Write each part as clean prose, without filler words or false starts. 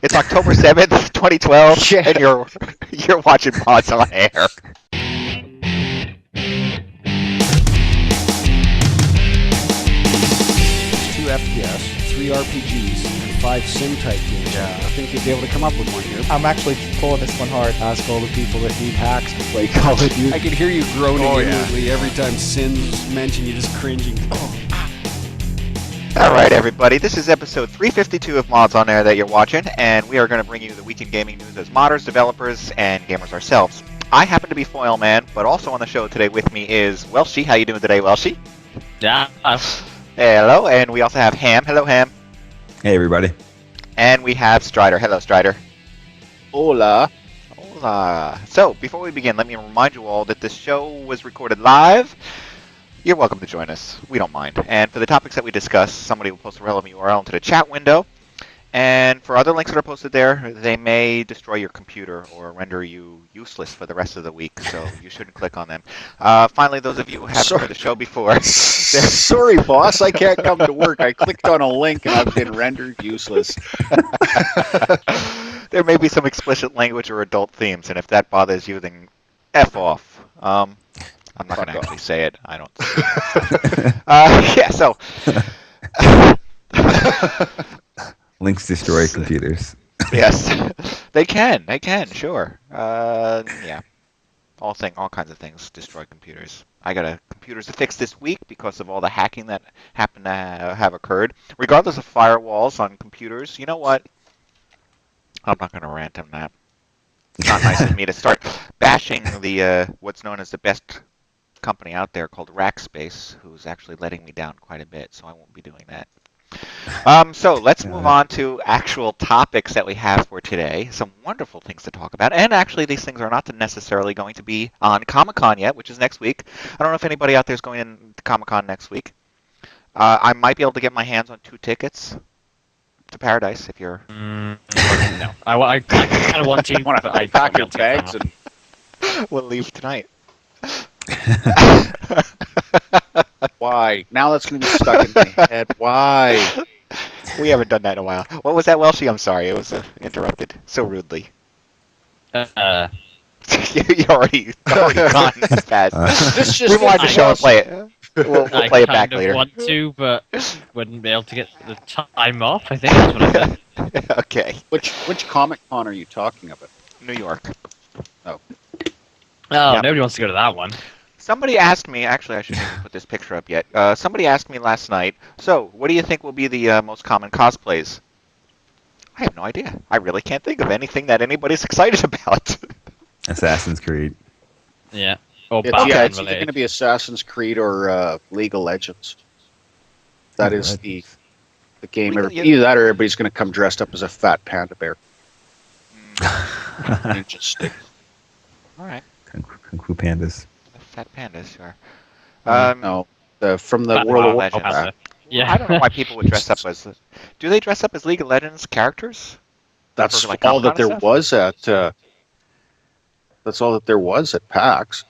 It's October 7th, 2012, Yeah. and you're watching Mods on Air. 2 FPS, 3 RPGs, and 5 sim-type games. Yeah. I think you'd be able to come up with one here. I'm actually pulling this one hard. Ask all the people that need hacks to play Call of Duty. I can hear you groaning inwardly every time Sin's mentioned. You're just cringing. All right, everybody. This is episode 352 of Mods on Air that you're watching, and we are going to bring you the weekend gaming news as modders, developers, and gamers ourselves. I happen to be foyleman, but also on the show today with me is Welshy. How you doing today, Welshy? Yeah. Hello, and we also have Ham. Hello, Ham. Hey, everybody. And we have Stryder. Hello, Stryder. Hola. Hola. So, before we begin, let me remind you all that this show was recorded live. You're welcome to join us. We don't mind. And for the topics that we discuss, somebody will post a relevant URL into the chat window. And for other links that are posted there, they may destroy your computer or render you useless for the rest of the week, so you shouldn't click on them. Finally, those of you who haven't heard the show before... Sorry, boss. I can't come to work. I clicked on a link and I've been rendered useless. There may be some explicit language or adult themes, and if that bothers you, then F off. I'm not going to actually say it. I don't say it. Yeah, so... Links destroy computers. Yes, they can, sure. Yeah. All kinds of things destroy computers. I got computers to fix this week because of all the hacking that happened to have occurred. Regardless of firewalls on computers, you know what? I'm not going to rant on that. It's not nice of me to start bashing the what's known as the best company out there called Rackspace, who's actually letting me down quite a bit, so I won't be doing that. So let's move on to actual topics that we have for today. Some wonderful things to talk about. And actually, these things are not necessarily going to be on Comic-Con yet, which is next week. I don't know if anybody out there is going to Comic-Con next week. I might be able to get my hands on 2 tickets to Paradise if you're... No. I kind of want to, but I pack your bags and... We'll leave tonight. Why? Now that's going to be stuck in my head. Why? We haven't done that in a while. What was that, Welshy? I'm sorry. It was interrupted so rudely. You're already gone fast. This just Rewind the show and play it. We'll play it back later. I want to, but wouldn't be able to get the time off. I think that's what I said. Okay. Which Comic-Con are you talking about? New York. Oh, Yeah. Nobody wants to go to that one. Somebody asked me, actually I shouldn't even put this picture up yet. Somebody asked me last night, so what do you think will be the most common cosplays? I have no idea. I really can't think of anything that anybody's excited about. Assassin's Creed. Yeah. Or It's Batman either related. going to be Assassin's Creed or League of Legends. That is the game. Either that or everybody's going to come dressed up as a fat panda bear. Ninja stick. All right. Kung Fu Pandas. Fat pandas, sure. No, from the Batman World of Legends. Warcraft. Yeah. I don't know why people would dress up as... Do they dress up as League of Legends characters? That's For, like, all that Comic-Con there and was at. That's all that there was at PAX.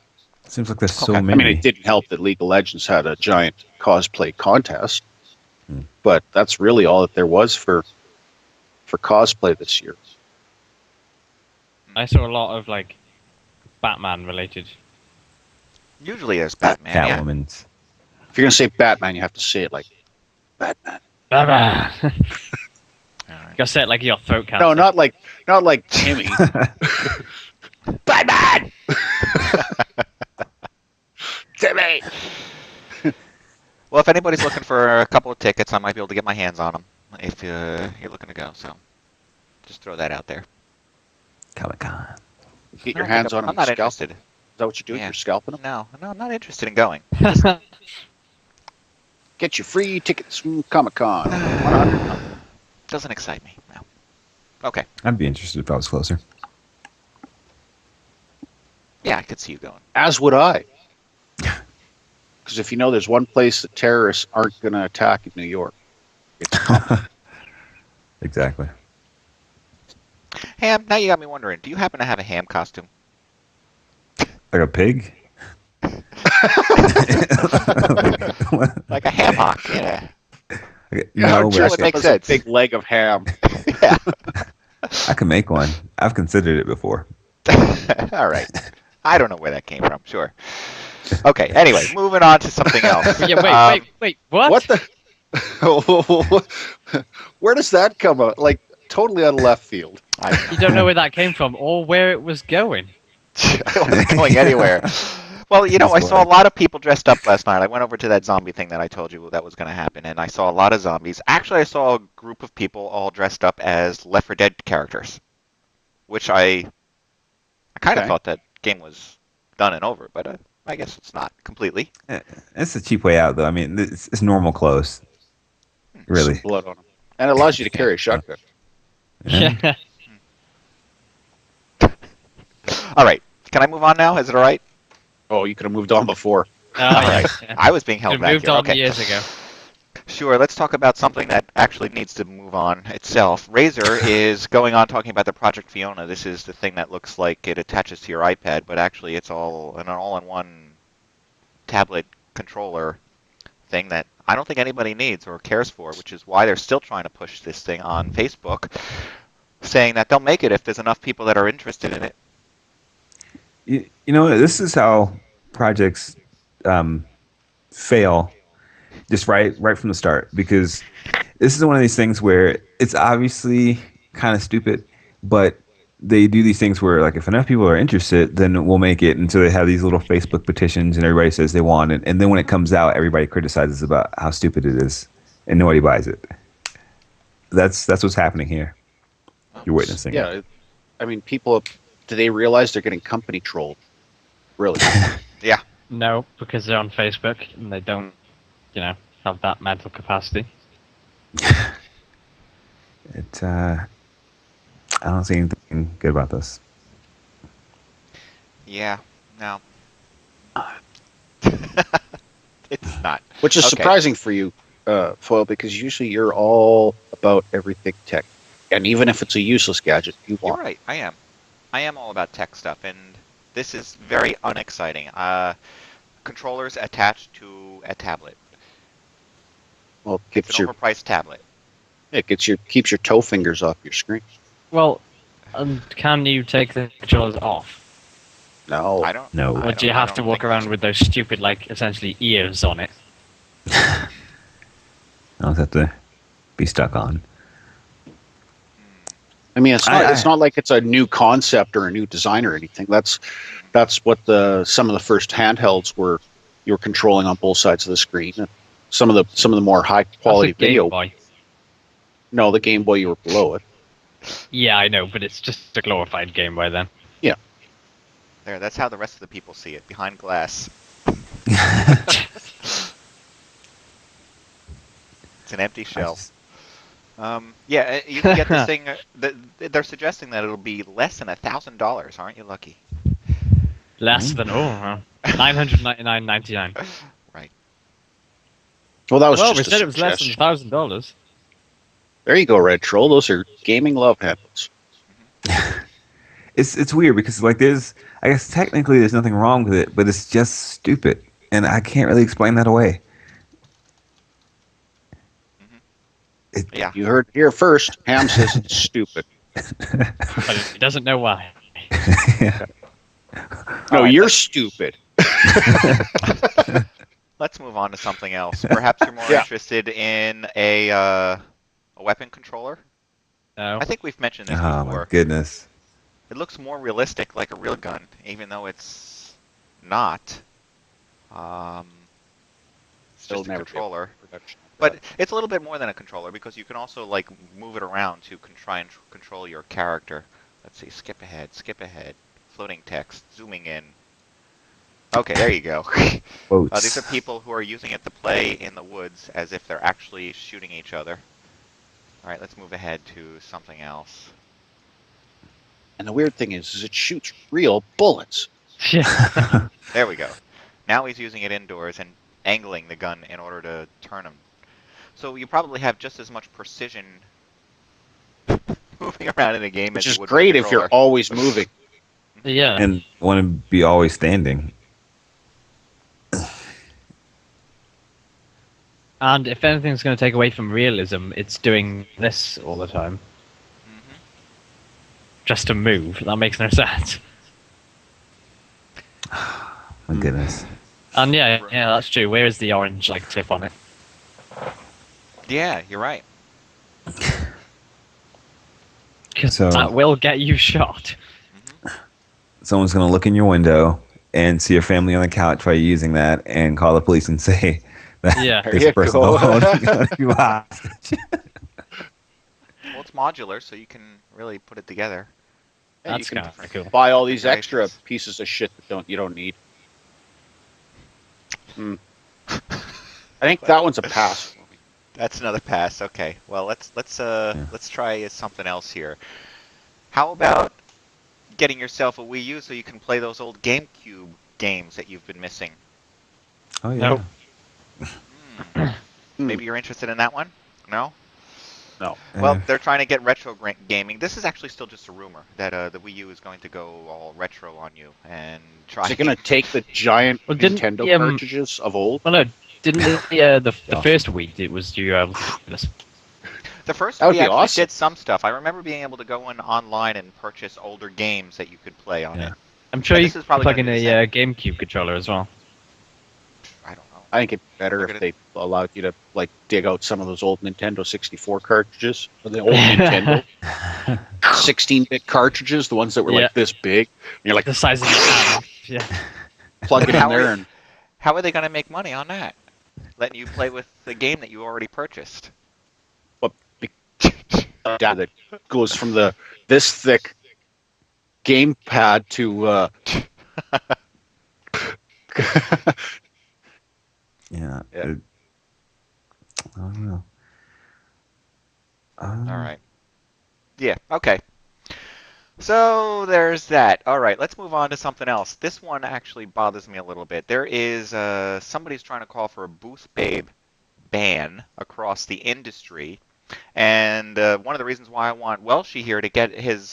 Seems like there's so Okay. many. I mean, it didn't help that League of Legends had a giant cosplay contest, Hmm. but that's really all that there was for cosplay this year. I saw a lot of like Batman related. Usually there's Batman, yeah. Catwoman's. If you're gonna say Batman, you have to say it like Batman. Batman. All right. Gotta say it like your throat cancer. No, not like Timmy. Batman. Timmy. Well, if anybody's looking for a couple of tickets, I might be able to get my hands on them if you're looking to go. So just throw that out there. Comic-Con. Get your hands on him. I'm not Scalp. interested. Is that what you're doing? Yeah. You're scalping them? No, I'm not interested in going. Get your free tickets from Comic-Con. Doesn't excite me. No. Okay. I'd be interested if I was closer. Yeah, I could see you going. As would I. Because if you know there's one place that terrorists aren't going to attack in New York, it's Exactly. Ham, now you got me wondering, do you happen to have a ham costume? Like a pig? Like a ham hock, yeah. Okay, Yeah, no, dressed but make up as a sense. big leg of ham. Yeah. I can make one. I've considered it before. All right. I don't know where that came from. Sure. Okay. Anyway, moving on to something else. Yeah, wait. What? What the? Where does that come out? Like totally out of left field. You don't know where that came from or where it was going. I wasn't going anywhere. Well, I saw a lot of people dressed up last night. I went over to that zombie thing that I told you that was going to happen, and I saw a lot of zombies. Actually, I saw a group of people all dressed up as Left 4 Dead characters, which I kind of thought that game was done and over, but I guess it's not completely. It's a cheap way out, though. I mean, it's normal clothes. Really. Some blood on them. And it allows you to carry a shotgun. Yeah. All right. Can I move on now? Is it all right? Oh, you could have moved on before. All right. I was being held back moved here. on Okay. years ago. Sure, let's talk about something that actually needs to move on itself. Razer is going on talking about the Project Fiona. This is the thing that looks like it attaches to your iPad, but actually it's all an all-in-one tablet controller thing that I don't think anybody needs or cares for, which is why they're still trying to push this thing on Facebook, saying that they'll make it if there's enough people that are interested in it. You know, this is how projects fail, just right from the start, because this is one of these things where it's obviously kind of stupid, but they do these things where, like, if enough people are interested, then we'll make it. And so they have these little Facebook petitions, and everybody says they want it. And then when it comes out, everybody criticizes about how stupid it is, and nobody buys it. That's what's happening here. You're witnessing. Yeah, I mean, people. Do they realize they're getting company trolled? Really? Yeah. No, because they're on Facebook and they don't, have that mental capacity. I don't see anything good about this. Yeah. No. It's not. Which is Okay. surprising for you, Foyle, because usually you're all about everything tech. And even if it's a useless gadget, you You're want. right. I am all about tech stuff, and this is very unexciting. Controllers attached to a tablet. Well, It's an overpriced tablet. it keeps your toe fingers off your screen. Well, can you take the controllers off? No. I don't. No. Or do you have to walk around with those stupid, essentially ears on it? I'll have to be stuck on. I mean, it's not like it's a new concept or a new design or anything. That's what some of the first handhelds were. You were controlling on both sides of the screen. Some of the more high quality That's a Game video. Boy. No, the Game Boy, you were below it. Yeah, I know, but it's just a glorified Game Boy then. Yeah. There. That's how the rest of the people see it, behind glass. It's an empty shell. Yeah, you can get this thing. They're suggesting that it'll be less than $1,000. Aren't you lucky? Less than $999.99. Right. Well, that was Well, just we said a it was less than suggestion. $1,000. There you go, Red Troll. Those are gaming love handles. It's weird because, like, I guess technically there's nothing wrong with it, but it's just stupid, and I can't really explain that away. Yeah. You heard it here first. Ham says it's stupid. But he doesn't know why. Yeah. No, you're stupid. Let's move on to something else. Perhaps you're more interested in a weapon controller. No. I think we've mentioned this Oh before. my goodness. It looks more realistic, like a real gun, even though it's not. It's It'll just a never be a controller. production. But it's a little bit more than a controller because you can also move it around to try and control your character. Let's see, skip ahead, floating text, zooming in. Okay, there you go. Boats. These are people who are using it to play in the woods as if they're actually shooting each other. All right, let's move ahead to something else. And the weird thing is it shoots real bullets. Yeah. There we go. Now he's using it indoors and angling the gun in order to turn him. So you probably have just as much precision moving around in a game Which as is you would great with a if you're controller. always moving. Yeah. And want to be always standing. And if anything's going to take away from realism, it's doing this all the time. just to move. That makes no sense. My goodness. And yeah, that's true. Where is the orange like tip on it? Yeah, you're right. Because So- that will get you shot. Someone's going to look in your window and see your family on the couch while you're using that and call the police and say that Yeah. there's There a person you go. holding you hostage. Well, it's modular, so you can really put it together. Yeah, you That's can kind of cool. buy all these extra Configurations. pieces of shit that you don't need. I think that one's a pass for me. That's another pass. Okay. Well, let's try something else here. How about getting yourself a Wii U so you can play those old GameCube games that you've been missing? Oh, yeah. Nope. Maybe you're interested in that one? No? No. Well, they're trying to get retro gaming. This is actually still just a rumor that the Wii U is going to go all retro on you and try. Is it going to take the giant Well, didn't Nintendo the, cartridges of old? Well, no, didn't the first Wii? It was you. The first That would Wii be actually awesome. did some stuff. I remember being able to go in online and purchase older games that you could play on it. I'm sure But you this is probably plug in gonna a be the GameCube controller as well. I don't know. I think it'd be better Look if at they allowed you to like dig out some of those old Nintendo 64 cartridges, or the old Nintendo 16-bit cartridges, the ones that were Yeah. like this big. And you're like, The size of your hand. Yeah. plug it in How there, are- and How are they going to make money on that? Letting you play with the game that you already purchased. data that goes from this thick gamepad to Yeah. Yeah. I don't know. All right. Yeah, okay. So there's that. All right, let's move on to something else. This one actually bothers me a little bit. There is somebody's trying to call for a booth babe ban across the industry. And one of the reasons why I want Welshy here to get his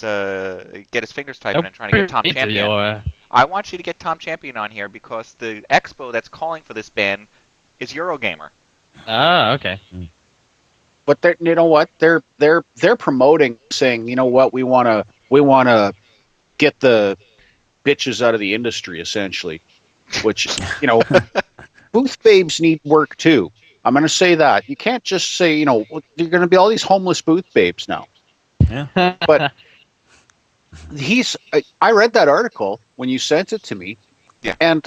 fingers typing and trying to get Tom Champion. I want you to get Tom Champion on here because the expo that's calling for this ban is Eurogamer. Ah, okay. but you know what, they're promoting, saying, you know what, we want to get the bitches out of the industry, essentially, which, you know, booth babes need work too. I'm going to say that. You can't just say, you know, you're going to be all these homeless booth babes now. But I read that article when you sent it to me, Yeah. and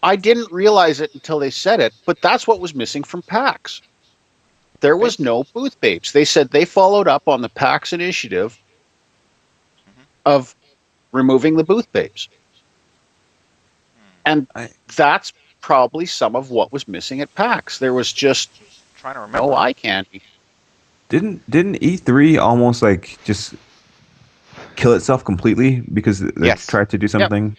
I didn't realize it until they said it, but that's what was missing from PAX. There was no booth babes. They said they followed up on the PAX initiative of removing the booth babes. And that's probably some of what was missing at PAX. There was just trying to remember. no eye candy. Didn't E3 almost like just kill itself completely because they Yes. tried to do something?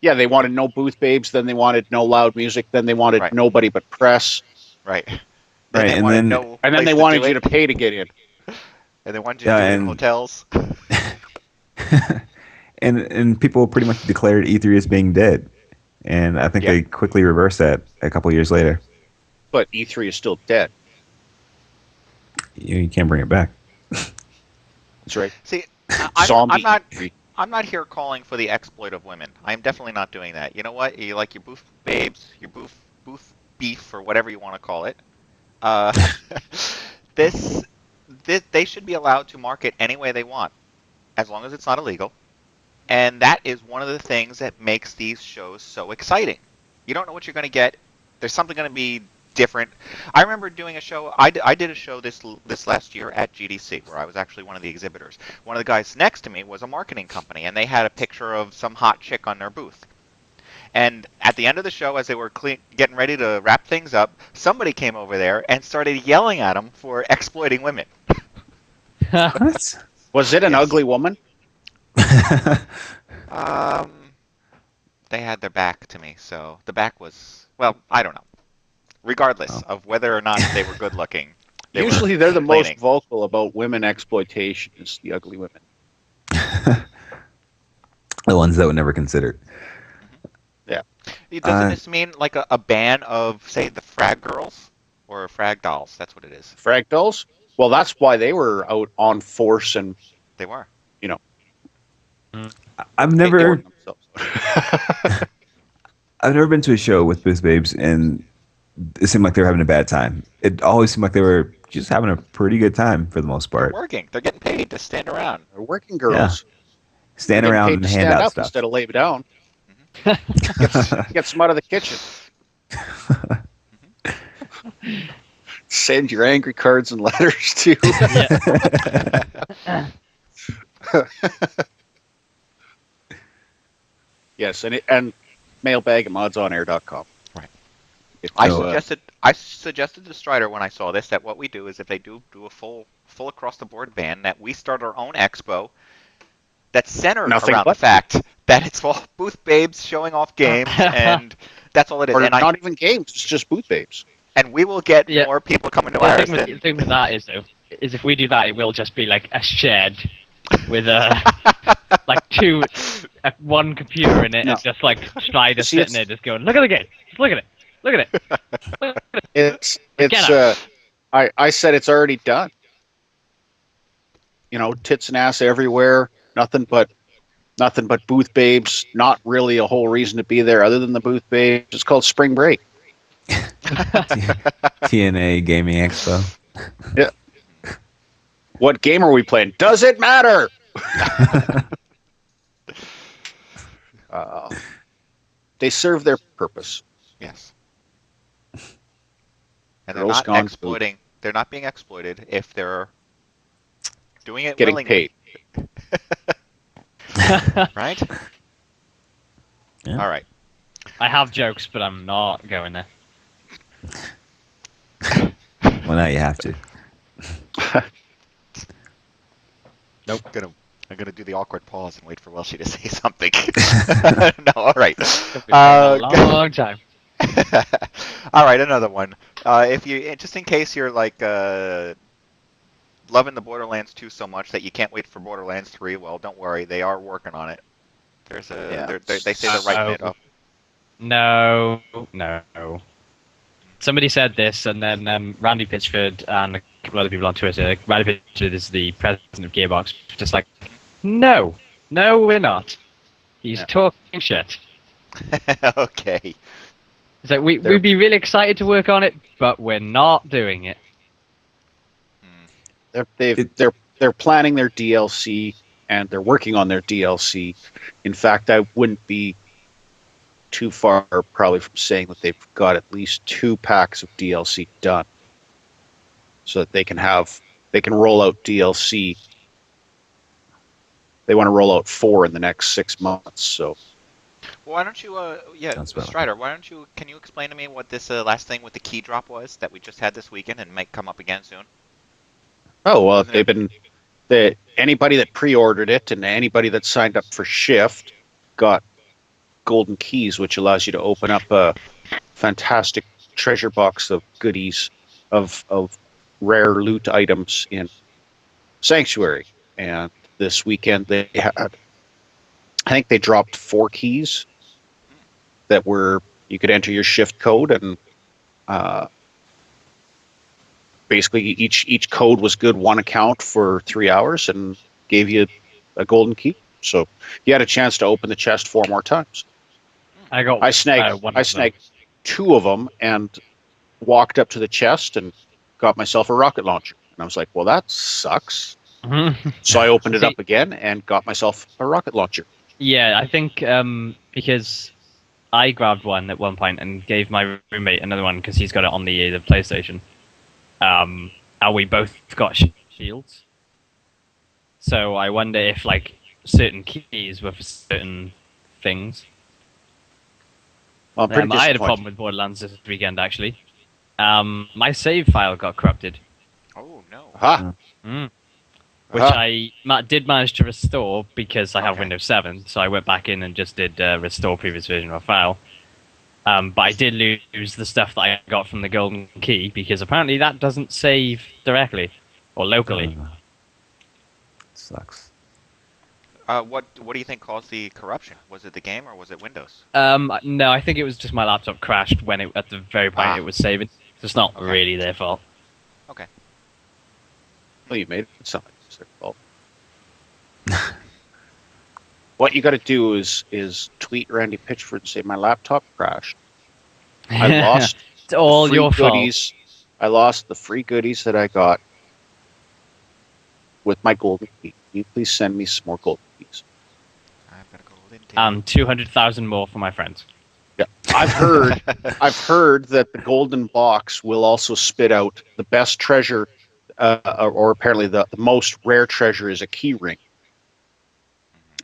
Yeah, they wanted no booth babes, then they wanted no loud music, then they wanted Right. nobody but press, Right. Right, and then- and then they wanted you to pay to get in. And they wanted you to do it in and- hotels. and people pretty much declared E3 as being dead. And I think Yeah. they quickly reversed that a couple years later. But E3 is still dead. You can't bring it back. That's right. See, I'm Zombie not. E3. I'm not here calling for the exploit of women. I'm definitely not doing that. You know what? You like your booth babes, your booth beef, or whatever you want to call it. This they should be allowed to market any way they want, as long as it's not illegal. And that is one of the things that makes these shows so exciting. You don't know what you're going to get. There's something going to be different. I remember doing a show. I did a show this last year at GDC where I was actually one of the exhibitors. One of the guys next to me was a marketing company, and they had a picture of some hot chick on their booth. And at the end of the show, as they were getting ready to wrap things up, somebody came over there and started yelling at them for exploiting women. What? Was it an Yes. ugly woman? They had their back to me, so the back was, well, I don't know. Regardless of whether or not they were good looking. Usually they're the most complaining. vocal about women exploitation, is the ugly women. The ones that were never considered. Doesn't this mean like a ban of, say, the frag girls or frag dolls? That's what it is. Frag dolls? Well, that's why they were out on force, and They were. I've They never work themselves. I've never been to a show with Booth Babes and it seemed like they were having a bad time. It always seemed like they were just having a pretty good time for the most They're part. working. They're getting paid to stand around. They're working Yeah. girls. Stand They're getting around paid and to hand stand out up stuff. instead of lay down. Gets them out of the kitchen. Send your angry cards and letters to. Yes, and mailbag at modsonair.com. Right. If I you, suggested to Stryder when I saw this that what we do is if they do a full across the board ban, that we start our own expo that's centered Nothing around but the fact that it's all booth babes showing off games, and that's all it is. or And not even games, it's just booth babes. and we will get Yeah. more people coming to The ours. thing with that is, though, is if we do that, it will just be like a shed with like one computer in it, No. and just like Stryder See, sitting there, just going, "Look at the game, look at it, look at it." Look at it." It's I said it's already done. You know, tits and ass everywhere. Nothing but booth babes. Not really a whole reason to be there other than the booth babes. It's called spring break. TNA Gaming Expo. Yeah. What game are we playing? Does it matter? They serve their purpose. Yes. And they're Girls not Gone exploiting. They're not being exploited if they're doing it Getting willingly. paid. Right? Yeah. All right. I have jokes, but I'm not going there. Well, now you have to. Nope. I'm gonna do the awkward pause and wait for Welshy to say something. No, all right. A long time. All right, another one. If you just in case you're like loving the Borderlands 2 so much that you can't wait for Borderlands 3, well, don't worry, they are working on it. There's they say they're writing it up. No. Somebody said this, and then Randy Pitchford and a couple other people on Twitter. Randy Pitchford is the president of Gearbox. Just like, no, we're not. He's talking shit. Okay. It's like we'd be really excited to work on it, but we're not doing it. They're planning their DLC and they're working on their DLC. In fact, I wouldn't be too far probably from saying that they've got at least 2 packs of DLC done, so that they can roll out DLC. They want to roll out 4 in the next 6 months. So, Well, why don't you, Stryder, can you explain to me what this last thing with the key drop was that we just had this weekend and might come up again soon? oh well, anybody that pre-ordered it and anybody that signed up for Shift got golden keys, which allows you to open up a fantastic treasure box of goodies of rare loot items in Sanctuary. And this weekend they had, I think they dropped 4 keys that were, you could enter your Shift code, and basically each code was good 1 account for 3 hours and gave you a golden key. So you had a chance to open the chest 4 more times. I snagged 2 of them and walked up to the chest and got myself a rocket launcher. And I was like, well, that sucks. So I opened it up again and got myself a rocket launcher. Yeah, I think because I grabbed one at one point and gave my roommate another one because he's got it on the PlayStation. And we both got shields. So I wonder if like certain keys were for certain things. Well, I'm pretty I had a disappointed. problem with Borderlands this weekend actually. My save file got corrupted. Oh no. Aha. Which I did manage to restore because I have Okay. Windows 7, so I went back in and just did restore previous version of a file. But I did lose the stuff that I got from the golden key because apparently that doesn't save directly or locally. Sucks. What do you think caused the corruption? Was it the game or was it Windows? No, I think it was just my laptop crashed when at the very point it was saving. So it's not really their fault. Okay. Well, you made it sound like it's their fault. What you got to do is tweet Randy Pitchford and say my laptop crashed. I lost It's all the free your fault. goodies. I lost the free goodies that I got with my golden key. Can you please send me some more golden keys? I've got a golden ticket. And 200,000 more for my friends. Yeah, I've heard that the golden box will also spit out the best treasure, or apparently the most rare treasure is a key ring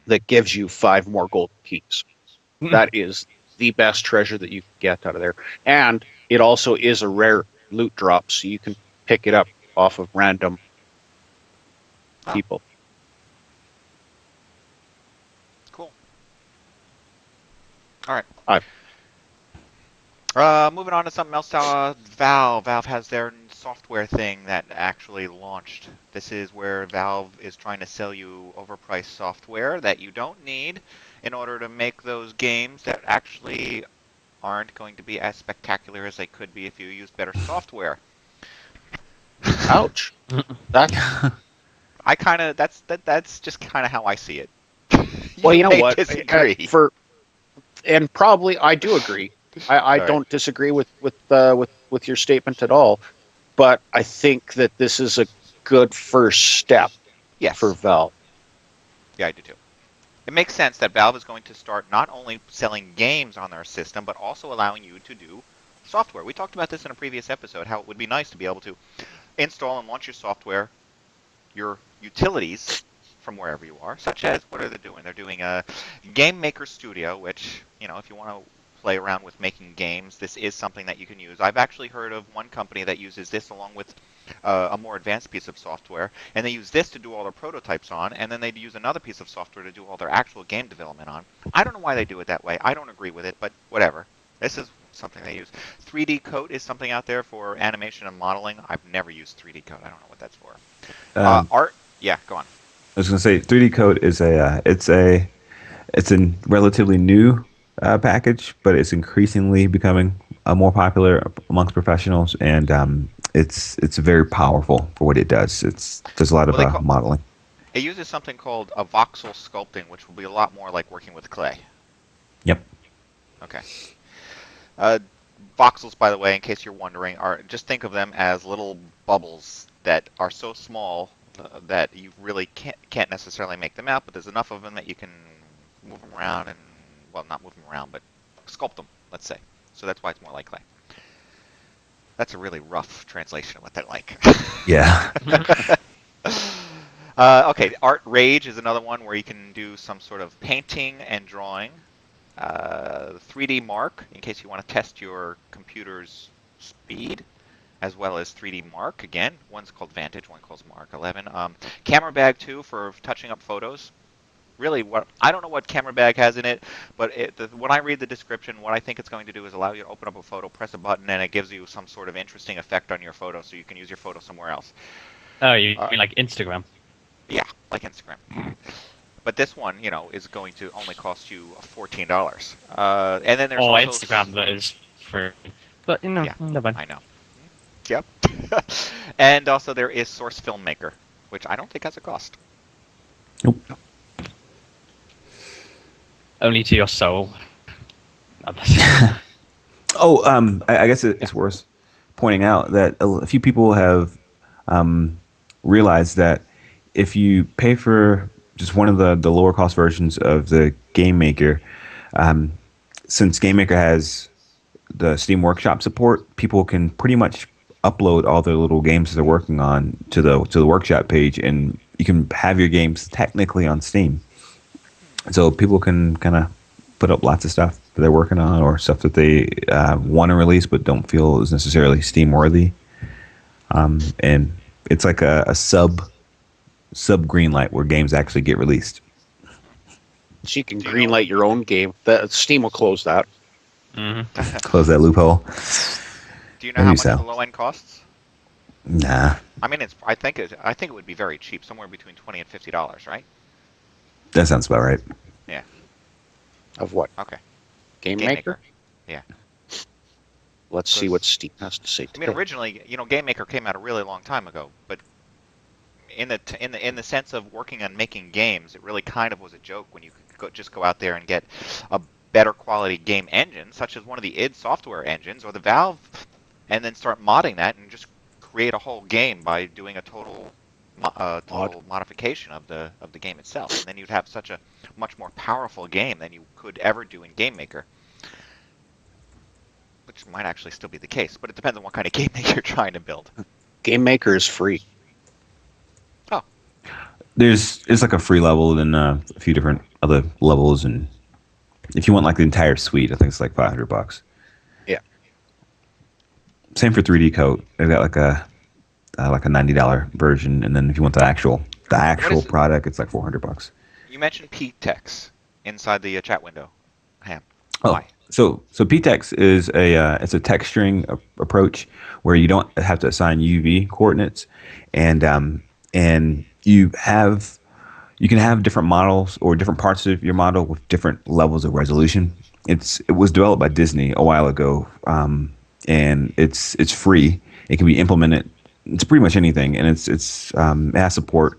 that gives you 5 more golden keys. That is the best treasure that you can get out of there, and it also is a rare loot drop, so you can pick it up off of random people. Cool. All right. All right. Moving on to something else. Valve has their software thing that actually launched. This is where Valve is trying to sell you overpriced software that you don't need in order to make those games that actually aren't going to be as spectacular as they could be if you used better software. Ouch. That. That's just kind of how I see it. Well, you know may what? Disagree. And probably I do agree. I don't disagree with your statement at all, but I think that this is a good first step for Valve. Yeah, I do too. It makes sense that Valve is going to start not only selling games on their system, but also allowing you to do software. We talked about this in a previous episode, how it would be nice to be able to install and launch your software, your utilities from wherever you are, such as, what are they doing? They're doing a Game Maker Studio, which, if you want to play around with making games, this is something that you can use. I've actually heard of one company that uses this along with a more advanced piece of software, and they use this to do all their prototypes on, and then they'd use another piece of software to do all their actual game development on. I don't know why they do it that way. I don't agree with it, but whatever. This is something they use. 3D Coat is something out there for animation and modeling. I've never used 3D Coat. I don't know what that's for. Art, yeah, go on. I was going to say 3D Coat is it's a relatively new package, but it's increasingly becoming more popular amongst professionals, and it's very powerful for what it does. There's a lot of modeling. It uses something called a voxel sculpting, which will be a lot more like working with clay. Yep. Okay. Voxels, by the way, in case you're wondering, just think of them as little bubbles that are so small that you really can't necessarily make them out, but there's enough of them that you can move them around and, well, not move them around, but sculpt them, let's say. So that's why it's more like clay. That's a really rough translation of what they're like. Yeah. Okay, Art Rage is another one where you can do some sort of painting and drawing. 3D Mark, in case you want to test your computer's speed, as well as 3D Mark. Again, one's called Vantage, one calls Mark 11. Camera Bag 2 for touching up photos. Really, I don't know what Camera Bag has in it, but when I read the description, what I think it's going to do is allow you to open up a photo, press a button, and it gives you some sort of interesting effect on your photo, so you can use your photo somewhere else. Oh, you mean like Instagram? Yeah, like Instagram. But this one, is going to only cost you $14. And then there's also Instagram that is free. But never mind. I know. Yep. And also there is Source Filmmaker, which I don't think has a cost. Nope. Only to your soul. I guess it's worth pointing out that a few people have realized that if you pay for just one of the lower cost versions of the Game Maker, since Game Maker has the Steam Workshop support, people can pretty much upload all their little games they're working on to the workshop page, and you can have your games technically on Steam. So people can kind of put up lots of stuff that they're working on, or stuff that they want to release but don't feel is necessarily Steam worthy. And it's like a sub greenlight where games actually get released. So you can greenlight your own game. Steam will close that. Mm-hmm. Close that loophole. Do you know how much the low end costs? Nah. I mean, I think it would be very cheap, somewhere between $20 and $50, right? That sounds about right. Yeah. Of what? Okay. Game Maker? Yeah. Let's see what Steam has to say today. I mean, originally, Game Maker came out a really long time ago, but in the sense of working on making games, it really kind of was a joke when you could just go out there and get a better quality game engine, such as one of the id Software engines or the Valve, and then start modding that and just create a whole game by doing a total modification of the game itself, and then you'd have such a much more powerful game than you could ever do in Game Maker, which might actually still be the case, but it depends on what kind of game that you're trying to build. Game Maker is free. Oh, It's like a free level and a few different other levels, and if you want like the entire suite, I think it's like $500. Yeah. Same for 3D Coat. They've got like a $90 version, and then if you want the actual product, it's like $400. you mentioned PTEX inside the chat window. Ham. Oh, Why? so PTEX is it's a texturing approach where you don't have to assign UV coordinates, and you can have different models or different parts of your model with different levels of resolution. It was developed by Disney a while ago, and it's free. It can be implemented. It's pretty much anything, and it has support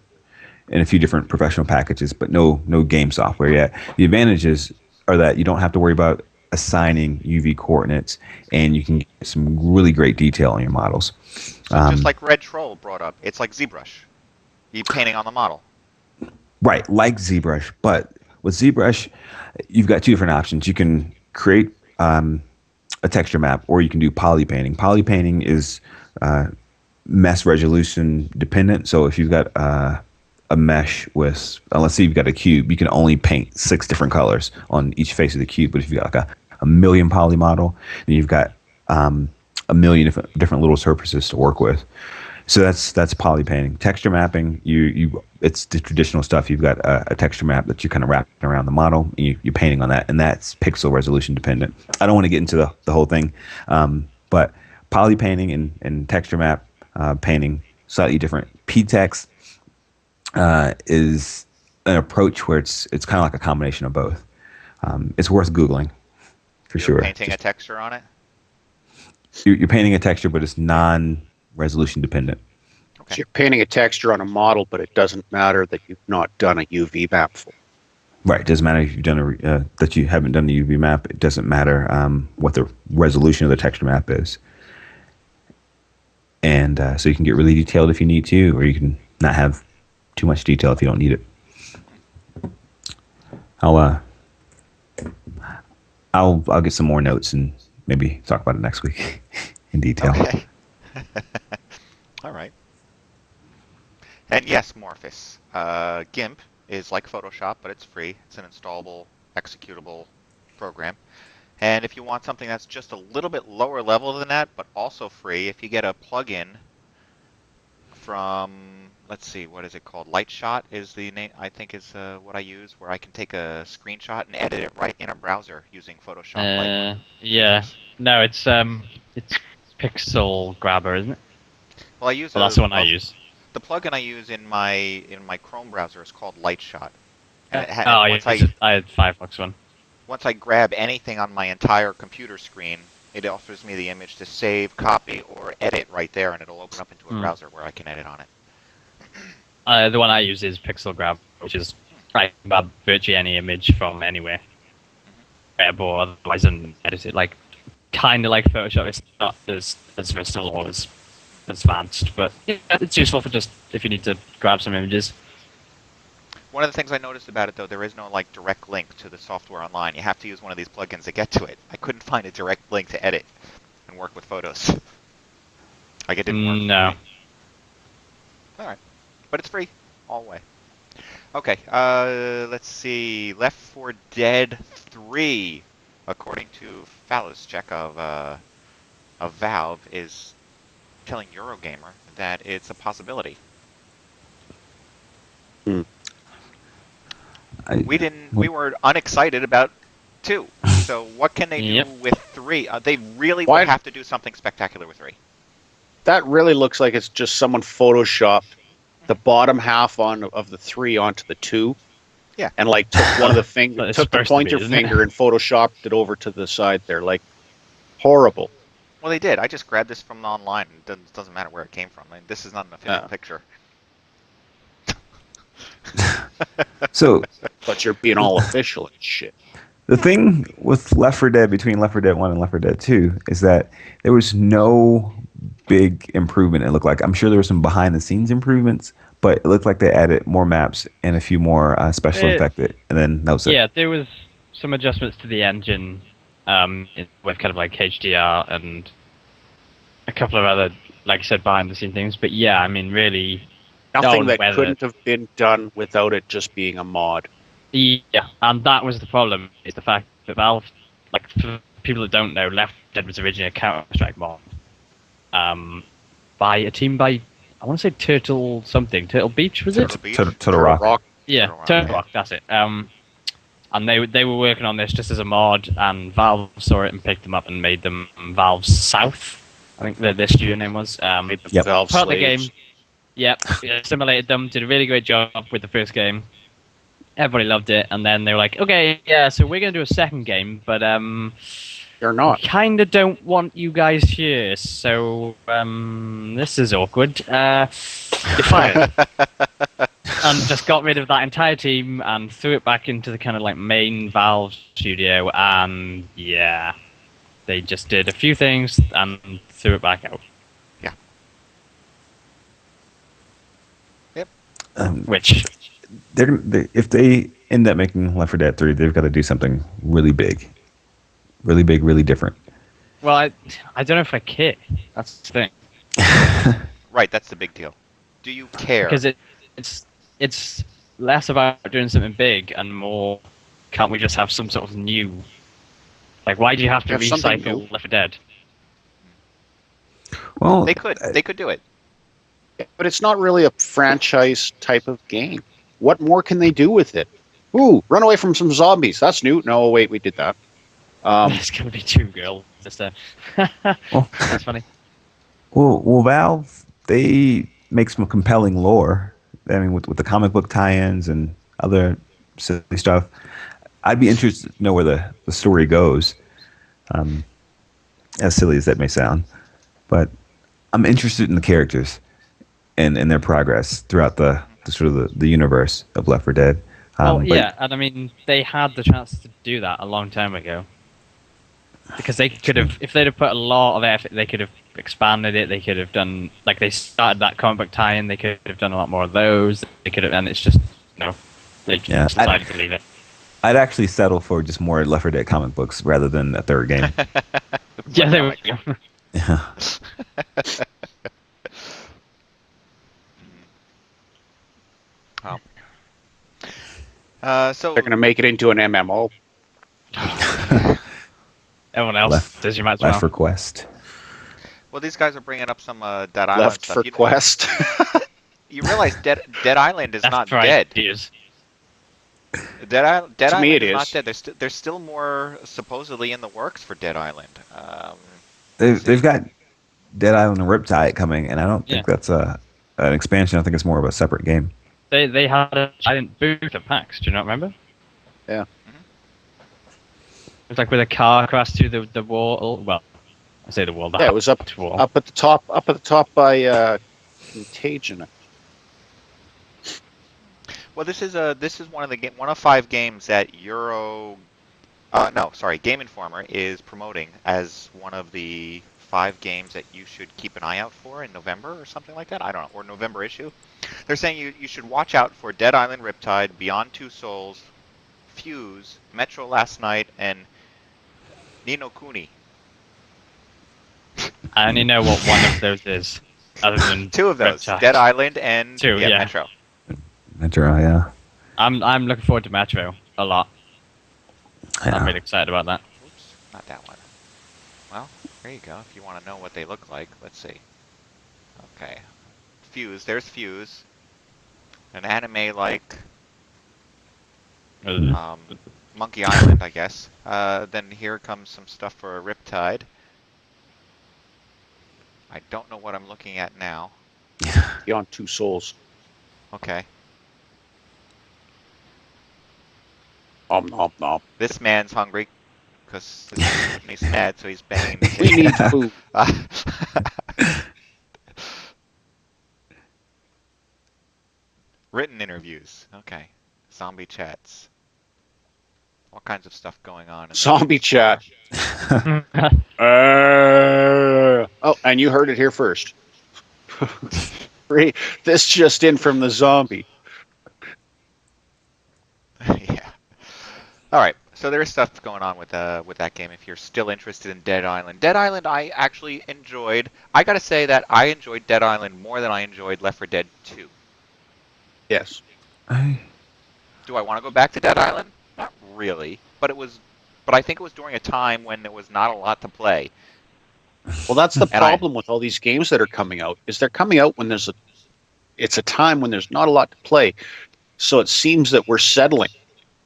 in a few different professional packages, but no game software yet. The advantages are that you don't have to worry about assigning UV coordinates, and you can get some really great detail on your models. So just like Red Troll brought up, it's like ZBrush. You're painting on the model. Right, like ZBrush, but with ZBrush, you've got two different options. You can create a texture map, or you can do poly painting. Poly painting is mesh resolution dependent. So if you've got a mesh with, let's say you've got a cube, you can only paint 6 different colors on each face of the cube. But if you've got like a million poly model, then you've got a million different little surfaces to work with. So that's poly painting. Texture mapping, it's the traditional stuff. You've got a texture map that you're kind of wrapping around the model, and you're painting on that, and that's pixel resolution dependent. I don't want to get into the whole thing, but poly painting and texture map painting, slightly different. PTEX is an approach where it's kind of like a combination of both. It's worth Googling, for sure. Painting a texture on it? You're painting a texture, but it's non-resolution dependent. Okay. So you're painting a texture on a model, but it doesn't matter that you've not done a UV map for. Right. It doesn't matter if you've done that you haven't done the UV map. It doesn't matter what the resolution of the texture map is. And so you can get really detailed if you need to, or you can not have too much detail if you don't need it. I'll get some more notes and maybe talk about it next week in detail. Okay. All right. And yes, Morphus. GIMP is like Photoshop, but it's free. It's an installable, executable program. And if you want something that's just a little bit lower level than that, but also free, if you get a plugin from, let's see, what is it called? Lightshot is the name, I think is what I use, where I can take a screenshot and edit it right in a browser using Photoshop. Yeah. No, it's Pixel Grabber, isn't it? Well, that's the one I use. The plugin I use in my Chrome browser is called Lightshot. And I had Firefox one. Once I grab anything on my entire computer screen, it offers me the image to save, copy, or edit right there, and it'll open up into a browser where I can edit on it. The one I use is Pixel Grab, which is I can grab virtually any image from anywhere, web or otherwise, and edit it like kind of like Photoshop. It's not as versatile or as advanced, but yeah, it's useful for just if you need to grab some images. One of the things I noticed about it, though, there is no like direct link to the software online. You have to use one of these plugins to get to it. I couldn't find a direct link to edit and work with photos. Like it didn't work. No. All right, but it's free all the way. Okay, let's see. Left 4 Dead 3, according to Phallus check of Valve, is telling Eurogamer that it's a possibility. We were unexcited about 2. So what can they do with 3? They really would have to do something spectacular with 3. That really looks like it's just someone photoshopped the bottom half of the 3 onto the 2. Yeah. And like took one of the fingers, took the pointer finger and photoshopped it over to the side there. Like horrible. Well, they did. I just grabbed this from online. It doesn't matter where it came from. This is not an official picture. So But you're being all official and shit. the thing with Left 4 Dead between Left 4 Dead 1 and Left 4 Dead 2 is that there was no big improvement. It looked like I'm sure there were some behind the scenes improvements, but it looked like they added more maps and a few more special effects, and then that was it. Yeah, there was some adjustments to the engine with kind of like HDR and a couple of other, like I said, behind the scene things. But yeah, I mean, really, Nothing that couldn't have been done without it just being a mod. Yeah, and that was the problem, is the fact that Valve, like, for people that don't know, Left 4 Dead was originally a Counter-Strike mod by a team by, I want to say Turtle Beach, was it? Turtle Rock. Yeah, Turtle Rock, that's it. And they were working on this just as a mod, and Valve saw it and picked them up and made them Valve South, I think their studio name was. Valve part of the Slaves. game. Yep, simulated them, did a really great job with the first game. Everybody loved it, and then they were like, okay, yeah, so we're going to do a second game, but You're not. kind of don't want you guys here, so this is awkward. You're fired. And just got rid of that entire team and threw it back into the kind of like main Valve studio, and yeah, they just did a few things and threw it back out. Yeah. Yep. Which... If they end up making Left 4 Dead 3, they've got to do something really big, really different. Well, I don't know if I care. That's the thing. Right, that's the big deal. Do you care? Because it's less about doing something big and more, can't we just have some sort of new... Like, why do you have to recycle Left 4 Dead? Well, They could do it. But it's not really a franchise type of game. What more can they do with it? Ooh, run away from some zombies. That's new. No, wait, we did that. There's going to be 2 girls this time. That's funny. Well, Valve, they make some compelling lore. I mean, with the comic book tie-ins and other silly stuff. I'd be interested to know where the story goes. As silly as that may sound, but I'm interested in the characters and their progress throughout the sort of the universe of Left 4 Dead. Yeah, and I mean, they had the chance to do that a long time ago. Because they could have, if they'd have put a lot of effort, they could have expanded it. They could have done, like, they started that comic book tie-in. They could have done a lot more of those. They could have, and it's just, they just decided to leave it. I'd actually settle for just more Left 4 Dead comic books rather than a third game. Yeah, there we go. Yeah. So They're going to make it into an MMO. Everyone else says you might as well. Left for Quest. well, these guys are bringing up some Dead Island Left stuff. for Quest. You realize Dead Island is That's not right, dead. Ideas. Dead Island it is is. not dead. There's still more supposedly in the works for Dead Island. They've got Dead Island and Riptide coming, and I don't think that's an expansion. I think it's more of a separate game. They had a giant booth at PAX. Do you not remember? Yeah. It was like with a car crashed through the wall. Well, I say the wall. Yeah, it was up wall. up at the top by Contagion. Well, this is one of 5 games that Game Informer is promoting as one of the 5 games that you should keep an eye out for in November or something like that. I don't know, or November issue. They're saying you should watch out for Dead Island, Riptide, Beyond Two Souls, Fuse, Metro Last Night, and Ni no Kuni. I only know what one of those is, other than 2 of those, Riptide. Dead Island and 2, yeah. Metro. Metro, yeah. I'm looking forward to Metro a lot. Yeah. I'm really excited about that. Oops, not that one. Well, there you go. If you want to know what they look like, let's see. Okay, Fuse. There's Fuse. An anime like Monkey Island, I guess. Then here comes some stuff for Riptide. I don't know what I'm looking at now. Beyond Two Souls. Okay. Nom nom. This man's hungry because he's mad, so he's banging. We need food. Written interviews. Okay. Zombie chats. All kinds of stuff going on. Zombie chat. Oh, and you heard it here first. This just in from the zombie. Yeah. All right. So there is stuff going on with that game. If you're still interested in Dead Island, Dead Island, I actually enjoyed. I gotta say that I enjoyed Dead Island more than I enjoyed Left 4 Dead 2. Yes. Do I want to go back to Dead Island? Not really. But I think it was during a time when there was not a lot to play. Well, that's the problem with all these games that are coming out. Is they're coming out when it's a time when there's not a lot to play. So it seems that we're settling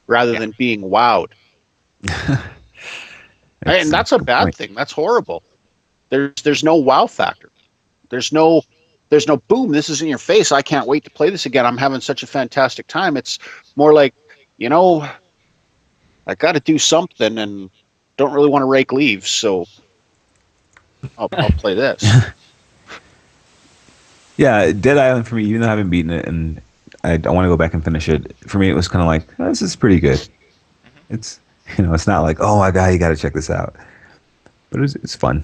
rather than being wowed. And that's a bad thing. That's horrible. There's no wow factor. There's no boom, this is in your face. I can't wait to play this again. I'm having such a fantastic time. It's more like, I got to do something and don't really want to rake leaves, so I'll play this. Yeah, Dead Island for me, even though I haven't beaten it and I want to go back and finish it, for me it was kind of like, oh, this is pretty good. It's it's not like, oh my god, you got to check this out. But it's fun.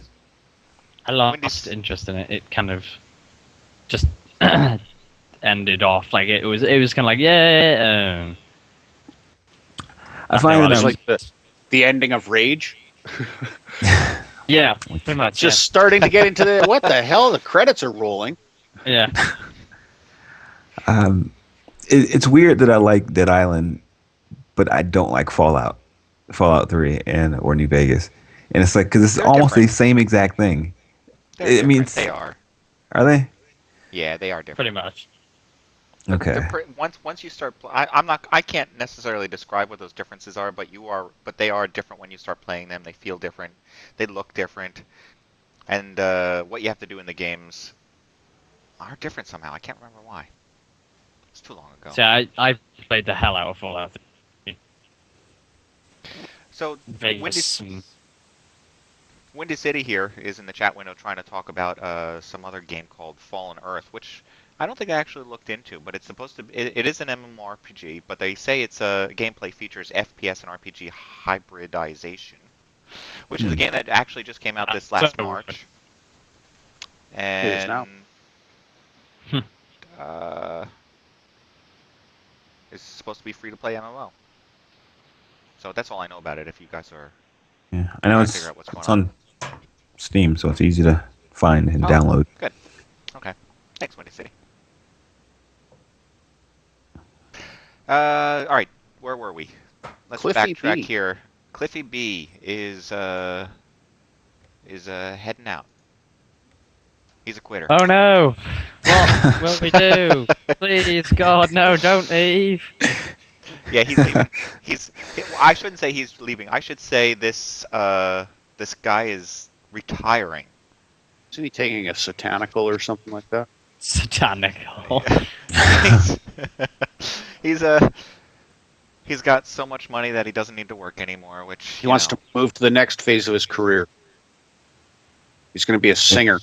I lost interest in it. It kind of just ended off. Like it was kind of like, yeah. I find that it's like the ending of Rage. Yeah, pretty much. Just starting to get into the what the hell? The credits are rolling. Yeah. It's weird that I like Dead Island, but I don't like Fallout 3 or New Vegas, and it's like because it's almost the same exact thing. They are. Are they? Yeah, they are different. Pretty much. Okay. Once you start, I can't necessarily describe what those differences are, but they are different when you start playing them. They feel different, they look different, and what you have to do in the games are different somehow. I can't remember why. It's too long ago. So I played the hell out of Fallout 3. So Vegas. Windy City here is in the chat window trying to talk about some other game called Fallen Earth, which I don't think I actually looked into, but it's supposed to. It is an MMORPG, but they say it's a gameplay features FPS and RPG hybridization, which is a game that actually just came out this last March. And it is now. It's supposed to be free to play MMO. So that's all I know about it. If you guys are, yeah, I know it's on Steam, so it's easy to find and download. Good. Okay. Thanks, Windy City. All right. Where were we? Let's backtrack here. Cliffy B is heading out. He's a quitter. Oh no! What will we do? Please, God, no! Don't leave. Yeah, he's leaving. I shouldn't say he's leaving. I should say this guy is retiring. Isn't he taking a satanical or something like that? Satanical. He's got so much money that he doesn't need to work anymore, which he wants to move to the next phase of his career. He's going to be a singer.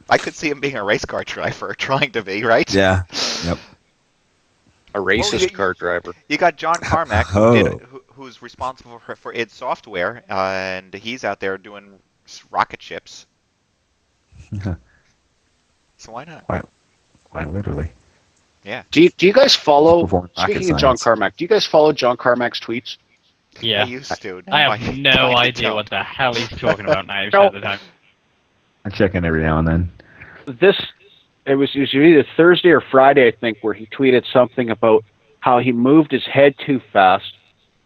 I could see him being a race car driver, trying to be, right? Yeah. Yep. A racist car driver. You got John Carmack, who's responsible for id Software, and he's out there doing rocket ships. So why not? Why literally? Yeah. Do you guys follow? Speaking of John Carmack, do you guys follow John Carmack's tweets? Yeah. I used to. I have no idea what the hell he's talking about now. At the time. I check in every now and then. It was usually either Thursday or Friday, I think, where he tweeted something about how he moved his head too fast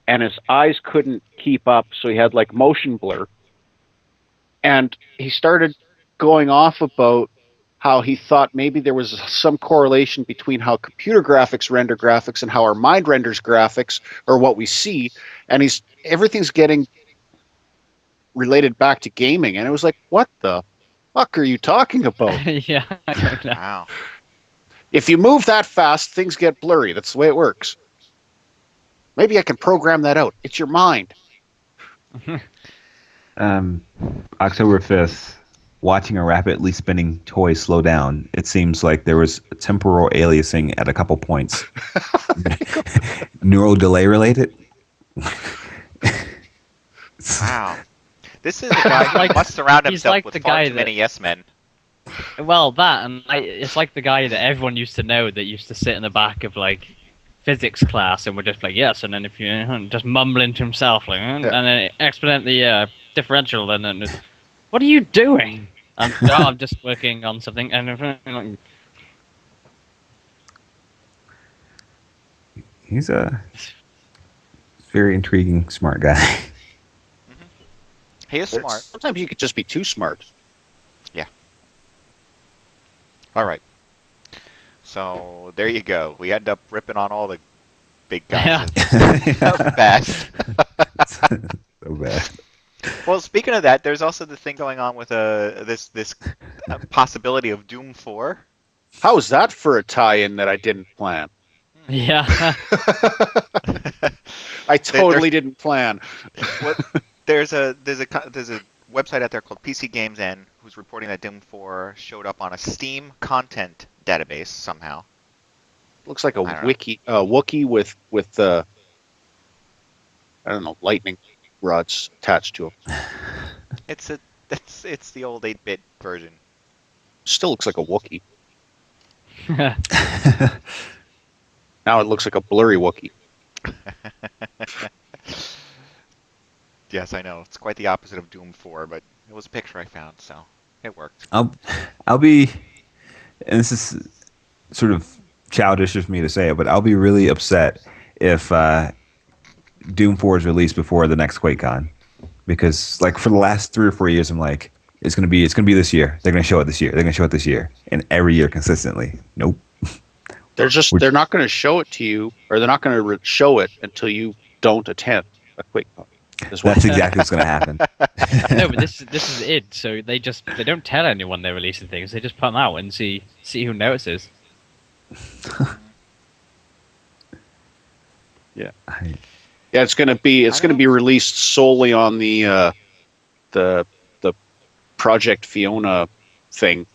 and his eyes couldn't keep up, so he had like motion blur. And he started going off about how he thought maybe there was some correlation between how computer graphics render graphics and how our mind renders graphics, or what we see. And everything's getting related back to gaming. And it was like, what the fuck are you talking about? Yeah, I don't know. Wow. If you move that fast, things get blurry. That's the way it works. Maybe I can program that out. It's your mind. October 5th, watching a rapidly spinning toy slow down. It seems like there was temporal aliasing at a couple points. Neural delay related? Wow. This is the guy who must surround he's himself like with the far guy too many yes men. Well, that, and it's like the guy that everyone used to know that used to sit in the back of, like, physics class and would just like, yes, and then if you just mumbling to himself, like, and then exponentially differential, and then, what are you doing? I'm just working on something, and like, He's a very intriguing, smart guy. He is smart. Sometimes you could just be too smart. Yeah. All right. So there you go. We end up ripping on all the big guys. So fast. So bad. Well, speaking of that, there's also the thing going on with this possibility of Doom 4. How is that for a tie-in that I didn't plan? yeah. I totally didn't plan. There's a website out there called PC Games N who's reporting that Doom 4 showed up on a Steam content database somehow. Looks like a Wookiee with I don't know, lightning rods attached to him. It's the old 8-bit version. Still looks like a Wookiee. Now it looks like a blurry Wookiee. Yes, I know. It's quite the opposite of Doom 4, but it was a picture I found, so it worked. I'll be, and this is sort of childish of me to say it, but I'll be really upset if Doom 4 is released before the next QuakeCon, because like for the last 3 or 4 years, I'm like, it's gonna be this year. They're gonna show it this year. They're gonna show it this year, and every year consistently. Nope. They're not going to show it to you, or they're not going to show it until you don't attend a QuakeCon. That's exactly what's going to happen. No, but this is it. So they don't tell anyone they're releasing things. They just put them out and see who notices. Yeah. Yeah, it's going to be released solely on the Project Fiona thing.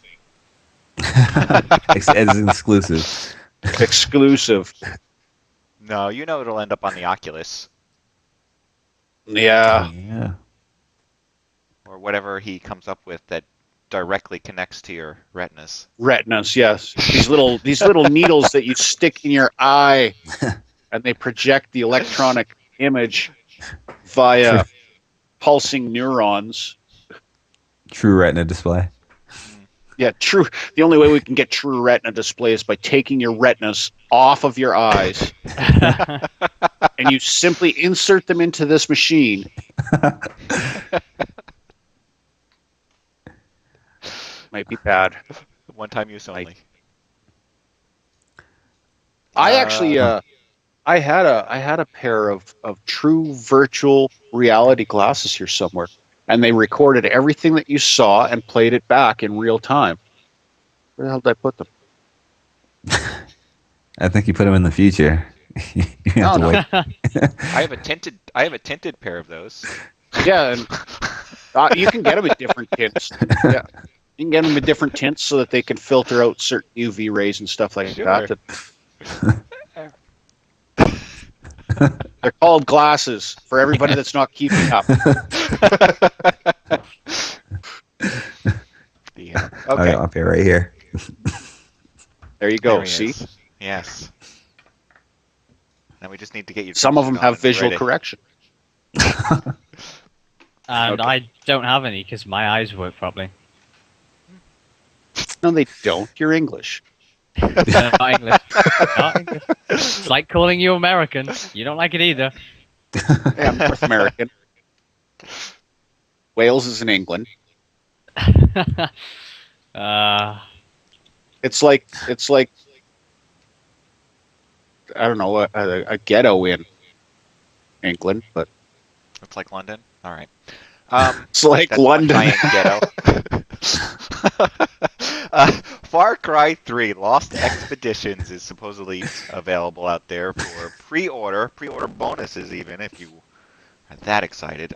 As an exclusive. Exclusive. No, you know it'll end up on the Oculus. Yeah. Yeah. Or whatever he comes up with that directly connects to your retinas. Retinas, yes. These little needles that you stick in your eye, and they project the electronic image via pulsing neurons. True retina display. Yeah, true. The only way we can get true retina display is by taking your retinas off of your eyes, and you simply insert them into this machine. Might be bad. One-time use only. I actually, I had a pair of true virtual reality glasses here somewhere, and they recorded everything that you saw and played it back in real time. Where the hell did I put them? I think you put them in the future. You have to wait. I have a tinted pair of those. Yeah, and you can get them in different tints. Yeah, you can get them in different tints so that they can filter out certain UV rays and stuff like that. They're called glasses for everybody that's not keeping up. Yeah. Okay, up here, right here. There you go. There he See, is. Yes. Now we just need to get you. some of them have visual correction. And Okay. I don't have any because my eyes work properly. No, they don't. You're English. They're not English. Not English. It's like calling you American. You don't like it either. Hey, I'm North American. Wales is in England. It's like I don't know a ghetto in England, but It's like London. All right. it's like That's London. Ghetto. Far Cry 3 Lost Expeditions is supposedly available out there for pre-order bonuses even if you are that excited.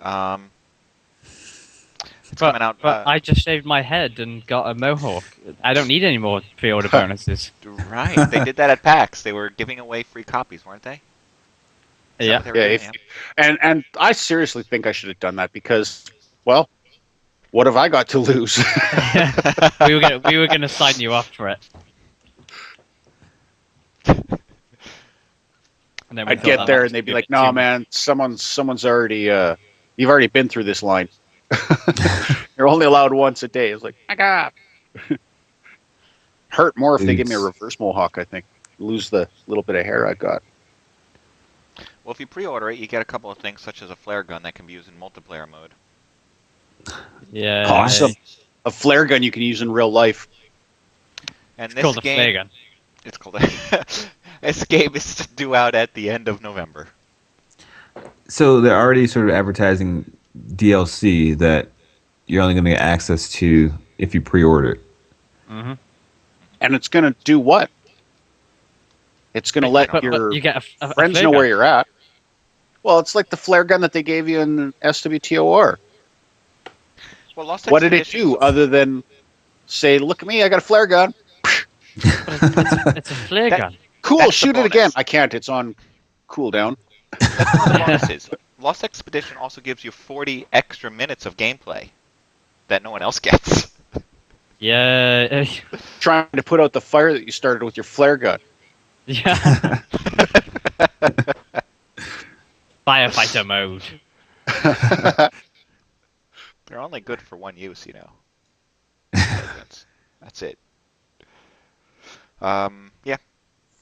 It's coming out. But I just shaved my head and got a mohawk. I don't need any more pre-order bonuses. Right. They did that at PAX. They were giving away free copies, weren't they? Is that Yeah. what they were Yeah, doing? and I seriously think I should have done that because, well, what have I got to lose? we were gonna sign you up for it. And then we I'd thought get that there might and they'd be a like, bit "No, too- man, someone's already you've already been through this line. You're only allowed once a day." It's like, my God. Hurt more if they give me a reverse mohawk. I think lose the little bit of hair I got. Well, if you pre-order it, you get a couple of things such as a flare gun that can be used in multiplayer mode. Yeah. Awesome. A flare gun you can use in real life. And It's this called a game, flare gun. it's called. This game is due out at the end of November. So they're already sort of advertising DLC that you're only going to get access to if you pre-order it. Mm-hmm. And it's going to do what? It's going to let But your you get a friends flare know gun. where you're at. Well, it's like the flare gun that they gave you in SWTOR. Well, Lost What did it Expeditions- do other than say, "Look at me, I got a flare gun. It's a flare That- gun. Cool, That's the shoot it bonus. again." I can't. It's on cooldown. That's one of the bonuses. Lost Expedition also gives you 40 extra minutes of gameplay that no one else gets. Yeah. Trying to put out the fire that you started with your flare gun. Yeah. Firefighter mode. They're only good for one use, you know. That's it. Yeah.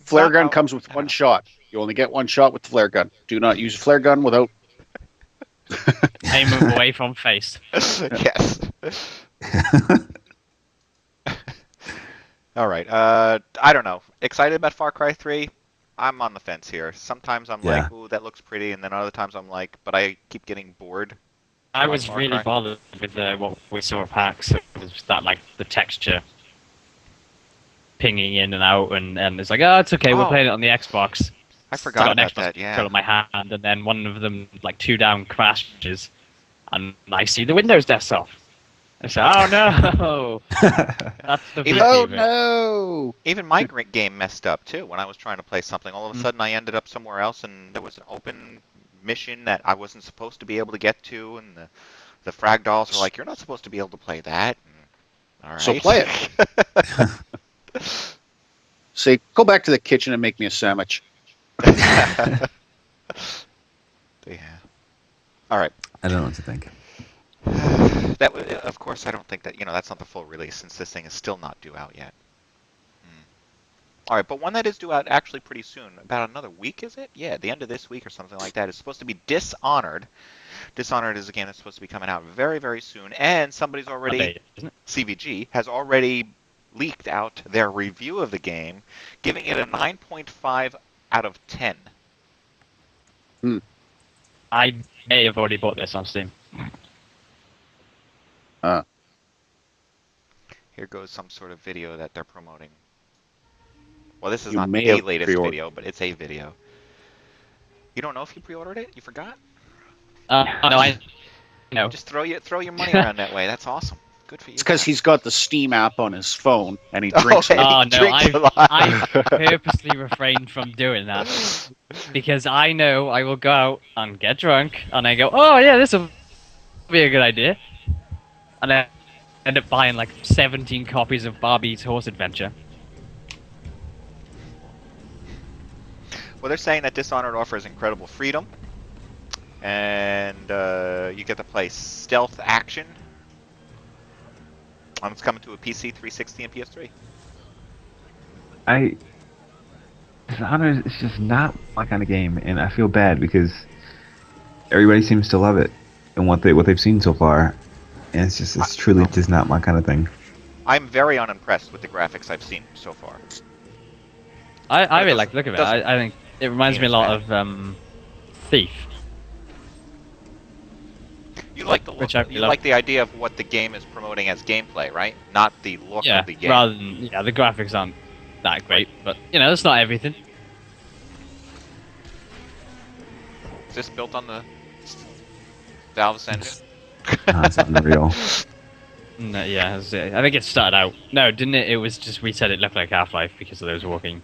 Flare Not gun out- comes with I one don't know. shot. You only get one shot with the flare gun. Do not use a flare gun without. Aim away from face. Yes. All right. I don't know. Excited about Far Cry 3? I'm on the fence here. Sometimes I'm Yeah. like, ooh, that looks pretty, and then other times I'm like, but I keep getting bored. I was Far really Cry. bothered with what we saw at PAX. It was that, like, the texture pinging in and out, and it's like, oh, it's okay, we're Oh. playing it on the Xbox. I forgot Got an about Xbox that. controller Yeah. in my hand, and then one of them, like, two down crashes, and I see the Windows desktop. I say, oh no! That's the Even- beauty Oh of it. no! Even my game messed up too when I was trying to play something. All of a Mm. sudden, I ended up somewhere else, and there was an open mission that I wasn't supposed to be able to get to, and the frag dolls were like, "You're not supposed to be able to play that." And, all right. So play it. Say, go back to the kitchen and make me a sandwich. Yeah. All right. I don't know what to think. That of course, I don't think that that's not the full release since this thing is still not due out yet. All right, but one that is due out actually pretty soon, about another week, is it? Yeah, the end of this week or something like that. Is supposed to be Dishonored. Dishonored is a game that's supposed to be coming out very, very soon, and somebody's already Monday, isn't it? CVG has already leaked out their review of the game, giving it a 9.5 out of 10. I may have already bought this on Steam. Here goes some sort of video that they're promoting. Well, this is You not may the have latest pre-ordered. video, but it's a video. You don't know if you pre-ordered it? You forgot? No, I know. Just throw your money around that way. That's awesome. Good for you. It's because he's got the Steam app on his phone and he Oh, drinks hey. it. Oh He no, drinks a lot. I purposely refrained from doing that because I know I will go out and get drunk and I go, oh yeah, this will be a good idea, and I end up buying like 17 copies of Barbie's Horse Adventure. Well, they're saying that Dishonored offers incredible freedom, and you get to play stealth action. And it's coming to a PC, 360, and PS3. Dishonored is just not my kind of game, and I feel bad because everybody seems to love it and what they've seen so far, and it's truly just not my kind of thing. I'm very unimpressed with the graphics I've seen so far. I really doesn't- like the look of it. doesn't- I think it reminds me a lot of Thief. You like the look, Which I you love. like the idea of what the game is promoting as gameplay, right? Not the look Yeah, of the game. rather than the graphics aren't that great, but that's not everything. Is this built on the Valve's engine? It's unreal. No, yeah, I think it started out. No, didn't it? It was just we said it looked like Half-Life because of those walking.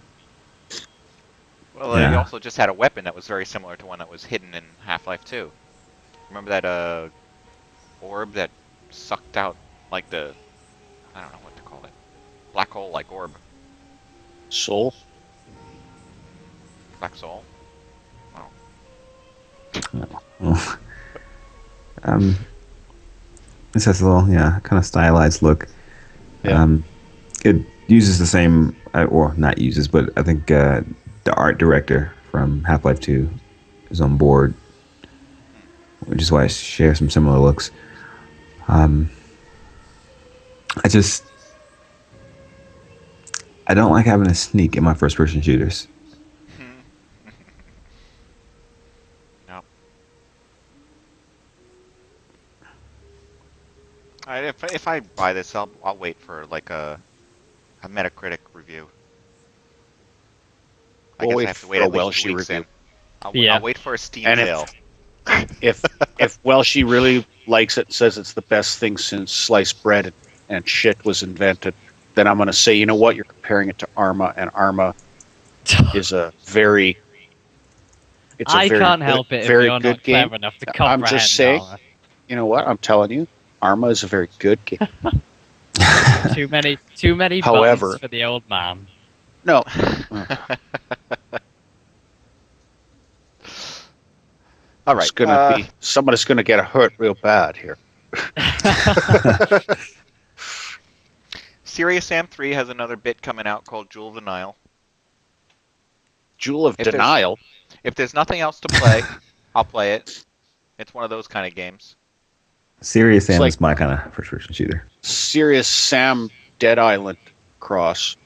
Well, he Yeah. also just had a weapon that was very similar to one that was hidden in Half-Life 2. Remember that orb that sucked out like the I don't know what to call it, black hole like orb, Soul. black soul. Well, this has a little, kind of stylized look. Yeah. It uses the same, or not uses, but I think the art director from Half-Life 2 is on board, which is why it shares some similar looks. I don't like having to sneak in my first-person shooters. No. If I buy this, I'll wait for like a Metacritic review. I We'll guess wait I have to wait for a at least 2 Welshy weeks review. in. Yeah. I'll wait for a Steam And sale. if Welshy really likes it, says it's the best thing since sliced bread and shit was invented, then I'm going to say, you know what? You're comparing it to Arma, and Arma is a very. It's a I very can't good, help it if very you're good not game. clever enough to I'm comprehend. just saying. Arma. You know what? I'm telling you, Arma is a very good game. Too many However- buttons for the old man. No, All right. it's gonna be somebody's gonna get hurt real bad here. Serious Sam 3 has another bit coming out called Jewel of the Nile. Jewel of If there's- Denial. If there's nothing else to play, I'll play it. It's one of those kind of games. Serious Sam like- is my kind of first-person shooter. Serious Sam Dead Island cross.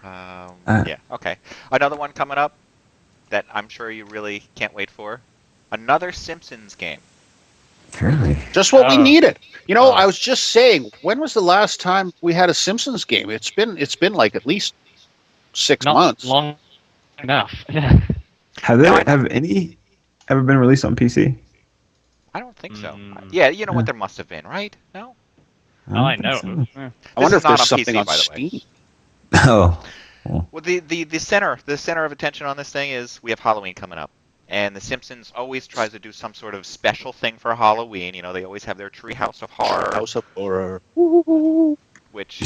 Yeah, okay. Another one coming up that I'm sure you really can't wait for. Another Simpsons game. Really? Just what we Oh. needed. You know, Oh. I was just saying, when was the last time we had a Simpsons game? It's been like at least 6 Not months. long enough. Have any ever been released on PC? I don't think so. Mm. Yeah, you know Yeah. what? There must have been, right? No? Oh, I don't know. think so. I This wonder is if not there's on something PC, on by the way. Steam. Oh. Well, the center of attention on this thing is we have Halloween coming up. And The Simpsons always tries to do some sort of special thing for Halloween. You know, they always have their Treehouse of Horror, House of Horror. which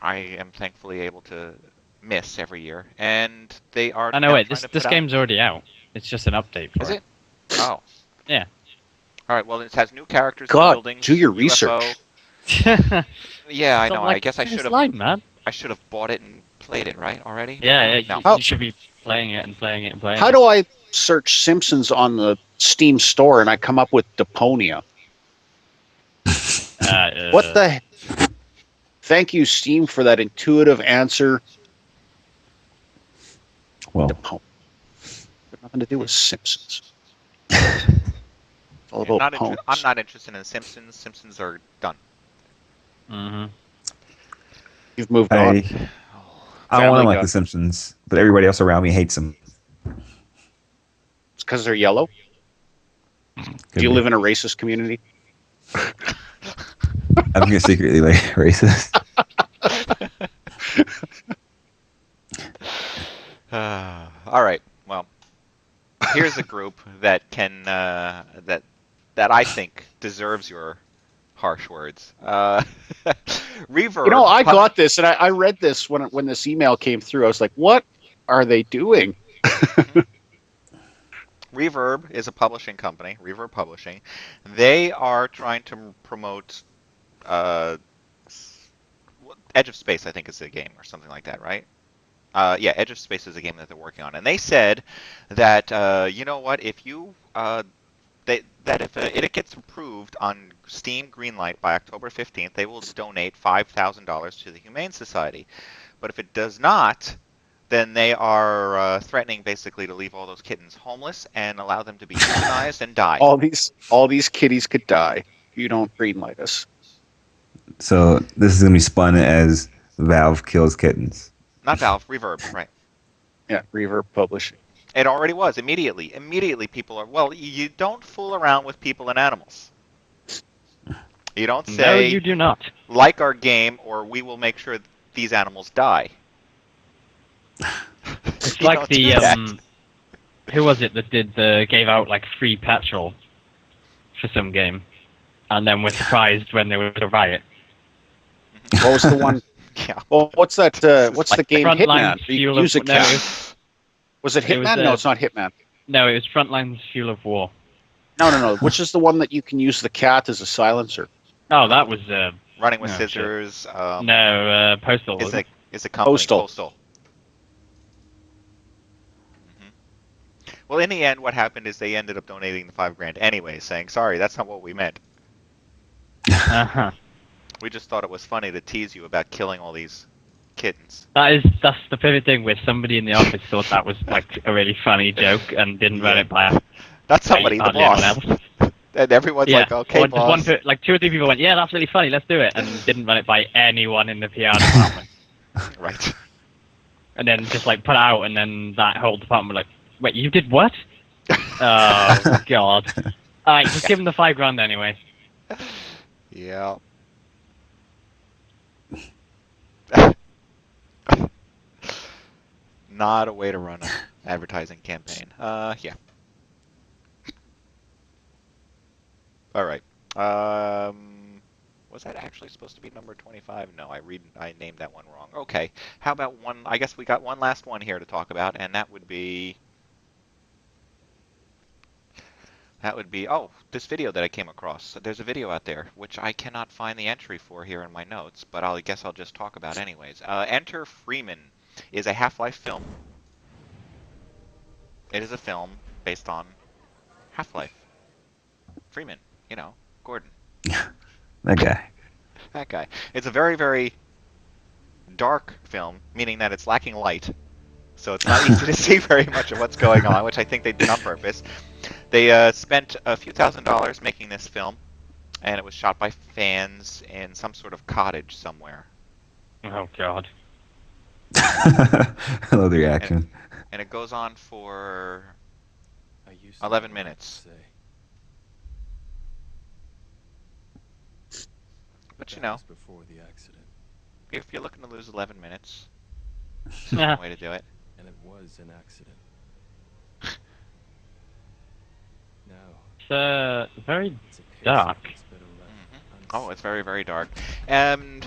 I am thankfully able to miss every year. And they are I know. now Wait, trying this to this put out- game's already out. It's just an update for Is it? Oh. Yeah. All right. Well, it has new characters, new God, buildings, do your UFO. research. Yeah, I Stop know. like I guess I should have. line, man. I should have bought it and played it, right? Already? Yeah, yeah. No. You should be playing it and playing it and playing How it. do I search Simpsons on the Steam store and I come up with Deponia? What the? Thank you, Steam, for that intuitive answer. Well, Deponia. Got nothing to do with Simpsons. It's all I'm about not, ponies. I'm not interested in Simpsons. Simpsons are done. Mm-hmm. You've moved on. I want to Family like Guy. The Simpsons, but everybody else around me hates them. It's because they're yellow. Do you live in a racist community? I'm here secretly like racist. All right. Well, here's a group that can that I think deserves your harsh words. Reverb. You know, I got this, and I read this when this email came through. I was like, "What are they doing?" Reverb is a publishing company. Reverb Publishing. They are trying to promote Edge of Space. I think is the game or something like that, right? Yeah, Edge of Space is a game that they're working on, and they said that you know what, if you if it gets approved on Steam Greenlight by October 15th, they will donate $5,000 to the Humane Society. But if it does not, then they are threatening basically to leave all those kittens homeless and allow them to be euthanized and die. All these kitties could die if you don't greenlight us. So this is gonna be spun as Valve kills kittens. Not Valve, Reverb, right? Yeah, Reverb Publishing. It already was immediately. Immediately, people are well. You don't fool around with people and animals. You don't No, say you do not. like our game, or we will make sure these animals die. It's You like don't the do that. who was it that gave out like free petrol for some game, and then was surprised when there was a riot. What was the one? Yeah. Well, what's that? What's Like the game? Frontline Hitman. You Fuel use a of no, cat. Was it it was, Hitman? No, it's not Hitman. no, it was Frontline's Fuel of War. No. Which is the one that you can use the cat as a silencer? Oh, that was Running with No, shit. scissors. Postal. Is wasn't a company Postal. Well, in the end, what happened is they ended up donating the $5,000 anyway, saying, "Sorry, that's not what we meant. Uh-huh. We just thought it was funny to tease you about killing all these kittens." That's the perfect thing where somebody in the office thought that was like a really funny joke and didn't run it by Not somebody, the hardly anyone boss. else. And everyone's Yeah. like, "Okay, or just boss." like 2 or 3 people went, yeah, that's really funny, let's do it, and didn't run it by anyone in the PR department. Right. And then just like put it out, and then that whole department were like, wait, you did what? Oh god. Alright, just give him the $5,000 anyway. Yeah. Not a way to run an advertising campaign. Yeah. All right. Was that actually supposed to be number 25? No, I named that one wrong. Okay. How about one? I guess we got one last one here to talk about, and that would be this video that I came across. There's a video out there which I cannot find the entry for here in my notes, but I guess I'll just talk about anyways. Enter Freeman is a Half-Life film. It is a film based on Half-Life. Freeman, Gordon. That guy. That guy. It's a very, very dark film, meaning that it's lacking light. So it's not easy to see very much of what's going on, which I think they did on purpose. They spent a few $1,000s making this film, and it was shot by fans in some sort of cottage somewhere. Oh god. I love the reaction. And it goes on for 11 minutes. But before the accident, if you're looking to lose 11 minutes, this is one way to do it. and it was an accident. Now, It's very it's a case dark. of it's better left Oh, it's very, very dark. And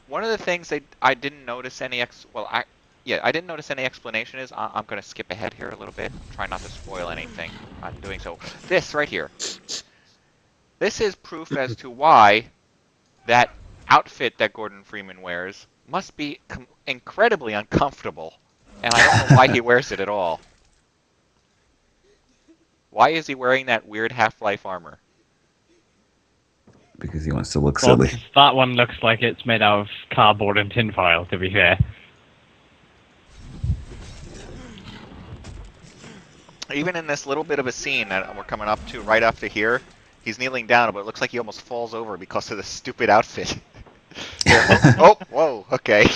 one of the things I didn't notice any I didn't notice any explanation is I'm going to skip ahead here a little bit. Try not to spoil anything. I'm doing so. This right here. This is proof as to why that outfit that Gordon Freeman wears must be incredibly uncomfortable. And I don't know why he wears it at all. Why is he wearing that weird Half-Life armor? Because he wants to look Well, silly. that one looks like it's made out of cardboard and tinfoil, to be fair. Even in this little bit of a scene that we're coming up to right after here, he's kneeling down, but it looks like he almost falls over because of this stupid outfit. Whoa, okay.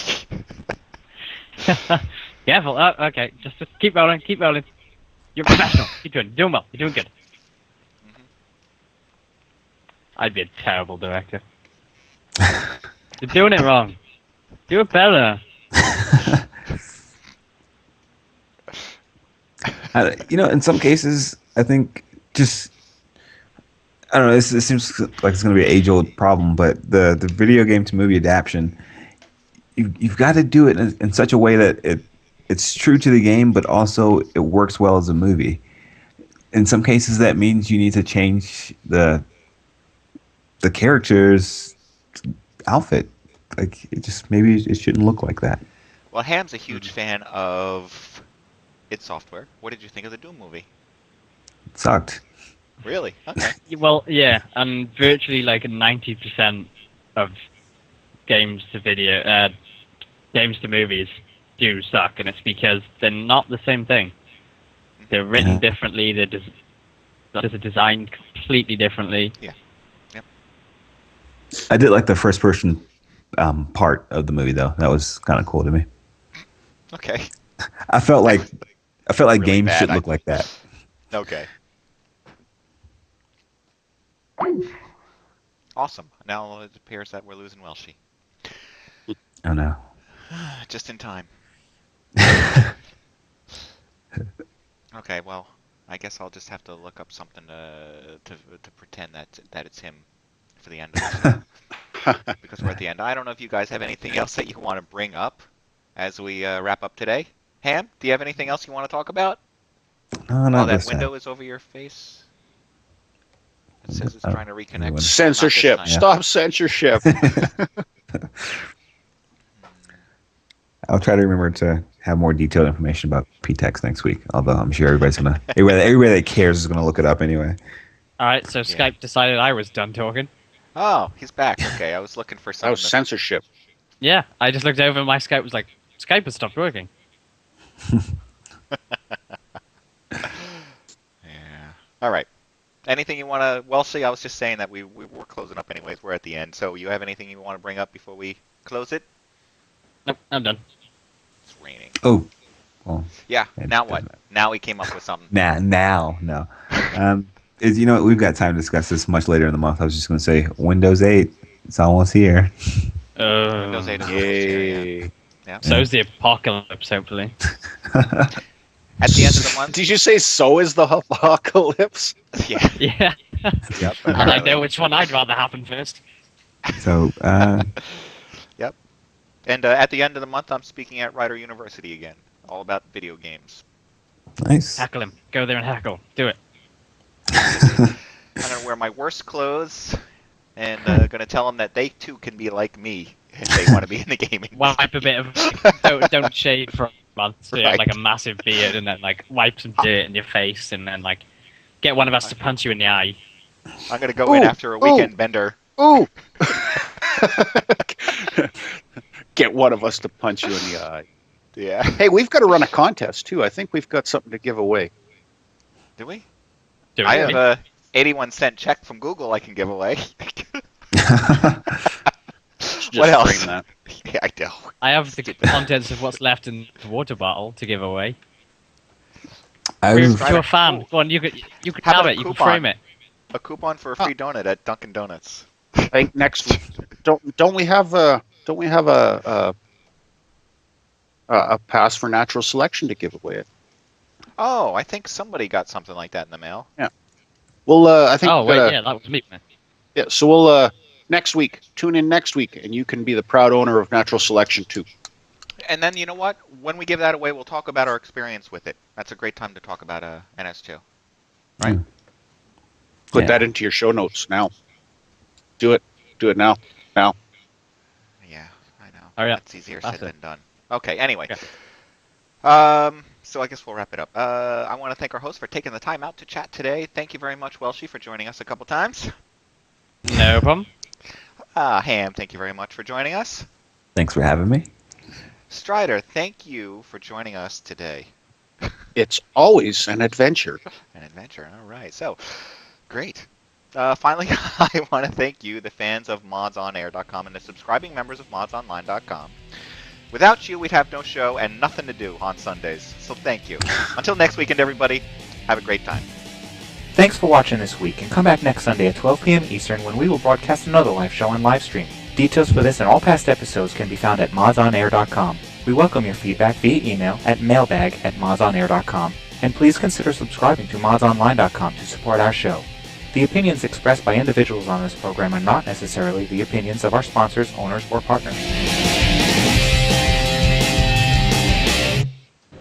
Careful. Okay, just keep rolling, keep rolling. You're professional. Keep doing well. You're doing good. I'd be a terrible director. You're doing it wrong. Do it better. In some cases, I think I don't know. It seems like it's going to be an age-old problem, but the video game to movie adaptation, you've got to do it in such a way that it's true to the game, but also it works well as a movie. In some cases, that means you need to change the character's outfit. Like maybe it shouldn't look like that. Well, Ham's a huge fan of id Software. What did you think of the Doom movie? It sucked. Really? Okay. Well, yeah, and virtually like 90% of games to movies do suck, and it's because they're not the same thing. They're written differently. They're designed completely differently. Yeah. Yep. I did like the first person part of the movie, though. That was kind of cool to me. Okay. I felt like I felt like really games bad. should look like that. Okay. Awesome. Now it appears that we're losing Welshy. Oh no. Just in time. Okay, well, I guess I'll just have to look up something to pretend that it's him for the end of this. Because we're at the end. I don't know if you guys have anything else that you want to bring up as we wrap up today. Ham, do you have anything else you want to talk about? No, Oh, not that this window time. is over your face. It says it's trying to reconnect. Censorship. Not this time. Stop censorship. I'll try to remember to have more detailed information about PTEX next week. Although I'm sure everybody that cares is gonna look it up anyway. All right, so Skype decided I was done talking. Oh, he's back. Okay, I was looking for That something. was censorship. Yeah, I just looked over and my Skype was like, Skype has stopped working. Yeah. All right. Anything you want to... Welshy, I was just saying that we were closing up anyways. We're at the end. So you have anything you want to bring up before we close it? Nope, I'm done. It's raining. Oh, well. Yeah, It now what? doesn't- Now we came up with something. Now, no. We've got time to discuss this much later in the month. I was just going to say Windows 8. It's almost here. Windows 8 is almost here, yeah. Yeah. So's the apocalypse, hopefully. At the end of the month? Did you say so is the apocalypse? Yeah. Yeah. Yep. And I know which one I'd rather happen first. So, Yep. And at the end of the month, I'm speaking at Rider University again. All about video games. nice. Heckle him. Go there and heckle. Do it. I'm going to wear my worst clothes and going to tell them that they too can be like me if they want to be in the gaming. Wipe a bit of... don't shave for a month. So you have, like, a massive beard and then, like, wipe some dirt in your face and then, like, get one of us to punch you in the eye. I'm going to go in after a weekend bender. Ooh! Get one of us to punch you in the eye. Yeah. Hey, we've got to run a contest, too. I think we've got something to give away. Do we? Do I it. have a 81-cent check from Google I can give away. Just What else? frame that. Yeah, I know. I have the contents of what's left in the water bottle to give away. I've, Try To to- a fan. Ooh. Go on, you could How have about a it. You can coupon? frame it. A coupon for a free donut at Dunkin' Donuts. I think next week. Don't we have a pass for natural selection to give away? Oh, I think somebody got something like that in the mail. Well, I think. Oh wait, yeah, that was me, man. Yeah, so we'll next week. Tune in next week, and you can be the proud owner of natural selection too. And then, you know what? When we give that away, we'll talk about our experience with it. That's a great time to talk about NS2. Right? Put Yeah. that into your show notes now. Do it. Do it now. Now. Yeah, I know. Oh, yeah. It's easier That's said it. than done. Okay, anyway. Okay. So I guess we'll wrap it up. I want to thank our host for taking the time out to chat today. Thank you very much, Welshy, for joining us a couple times. No problem. Ham, thank you very much for joining us. thanks for having me. Stryder, thank you for joining us today. It's always an adventure. An adventure. All right. So, great. Finally, I want to thank you, the fans of MODSonair.com and the subscribing members of MODSonline.com. Without you, we'd have no show and nothing to do on Sundays. So thank you. Until next weekend, everybody, have a great time. Thanks for watching this week, and come back next Sunday at 12 p.m. Eastern when we will broadcast another live show on livestream. Details for this and all past episodes can be found at MODSonair.com. We welcome your feedback via email at mailbag@MODSonair.com, and please consider subscribing to MODSonline.com to support our show. The opinions expressed by individuals on this program are not necessarily the opinions of our sponsors, owners, or partners.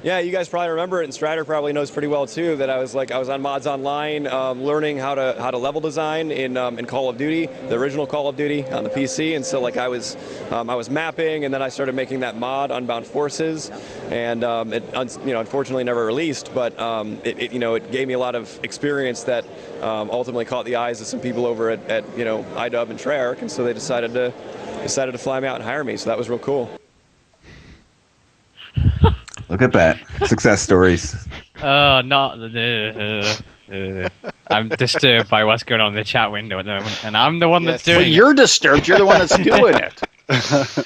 Yeah, you guys probably remember it, and Stryder probably knows pretty well too that I was on Mods Online, learning how to level design in Call of Duty, the original Call of Duty on the PC, and so I was mapping, and then I started making that mod Unbound Forces, and it unfortunately never released, but it gave me a lot of experience that ultimately caught the eyes of some people over at iDub and Treyarch, and so they decided to fly me out and hire me, so that was real cool. Look at that. Success stories. Not I'm disturbed by what's going on in the chat window at the moment, and I'm the one that's Yes. Well, doing it. you're disturbed. You're the one that's doing it.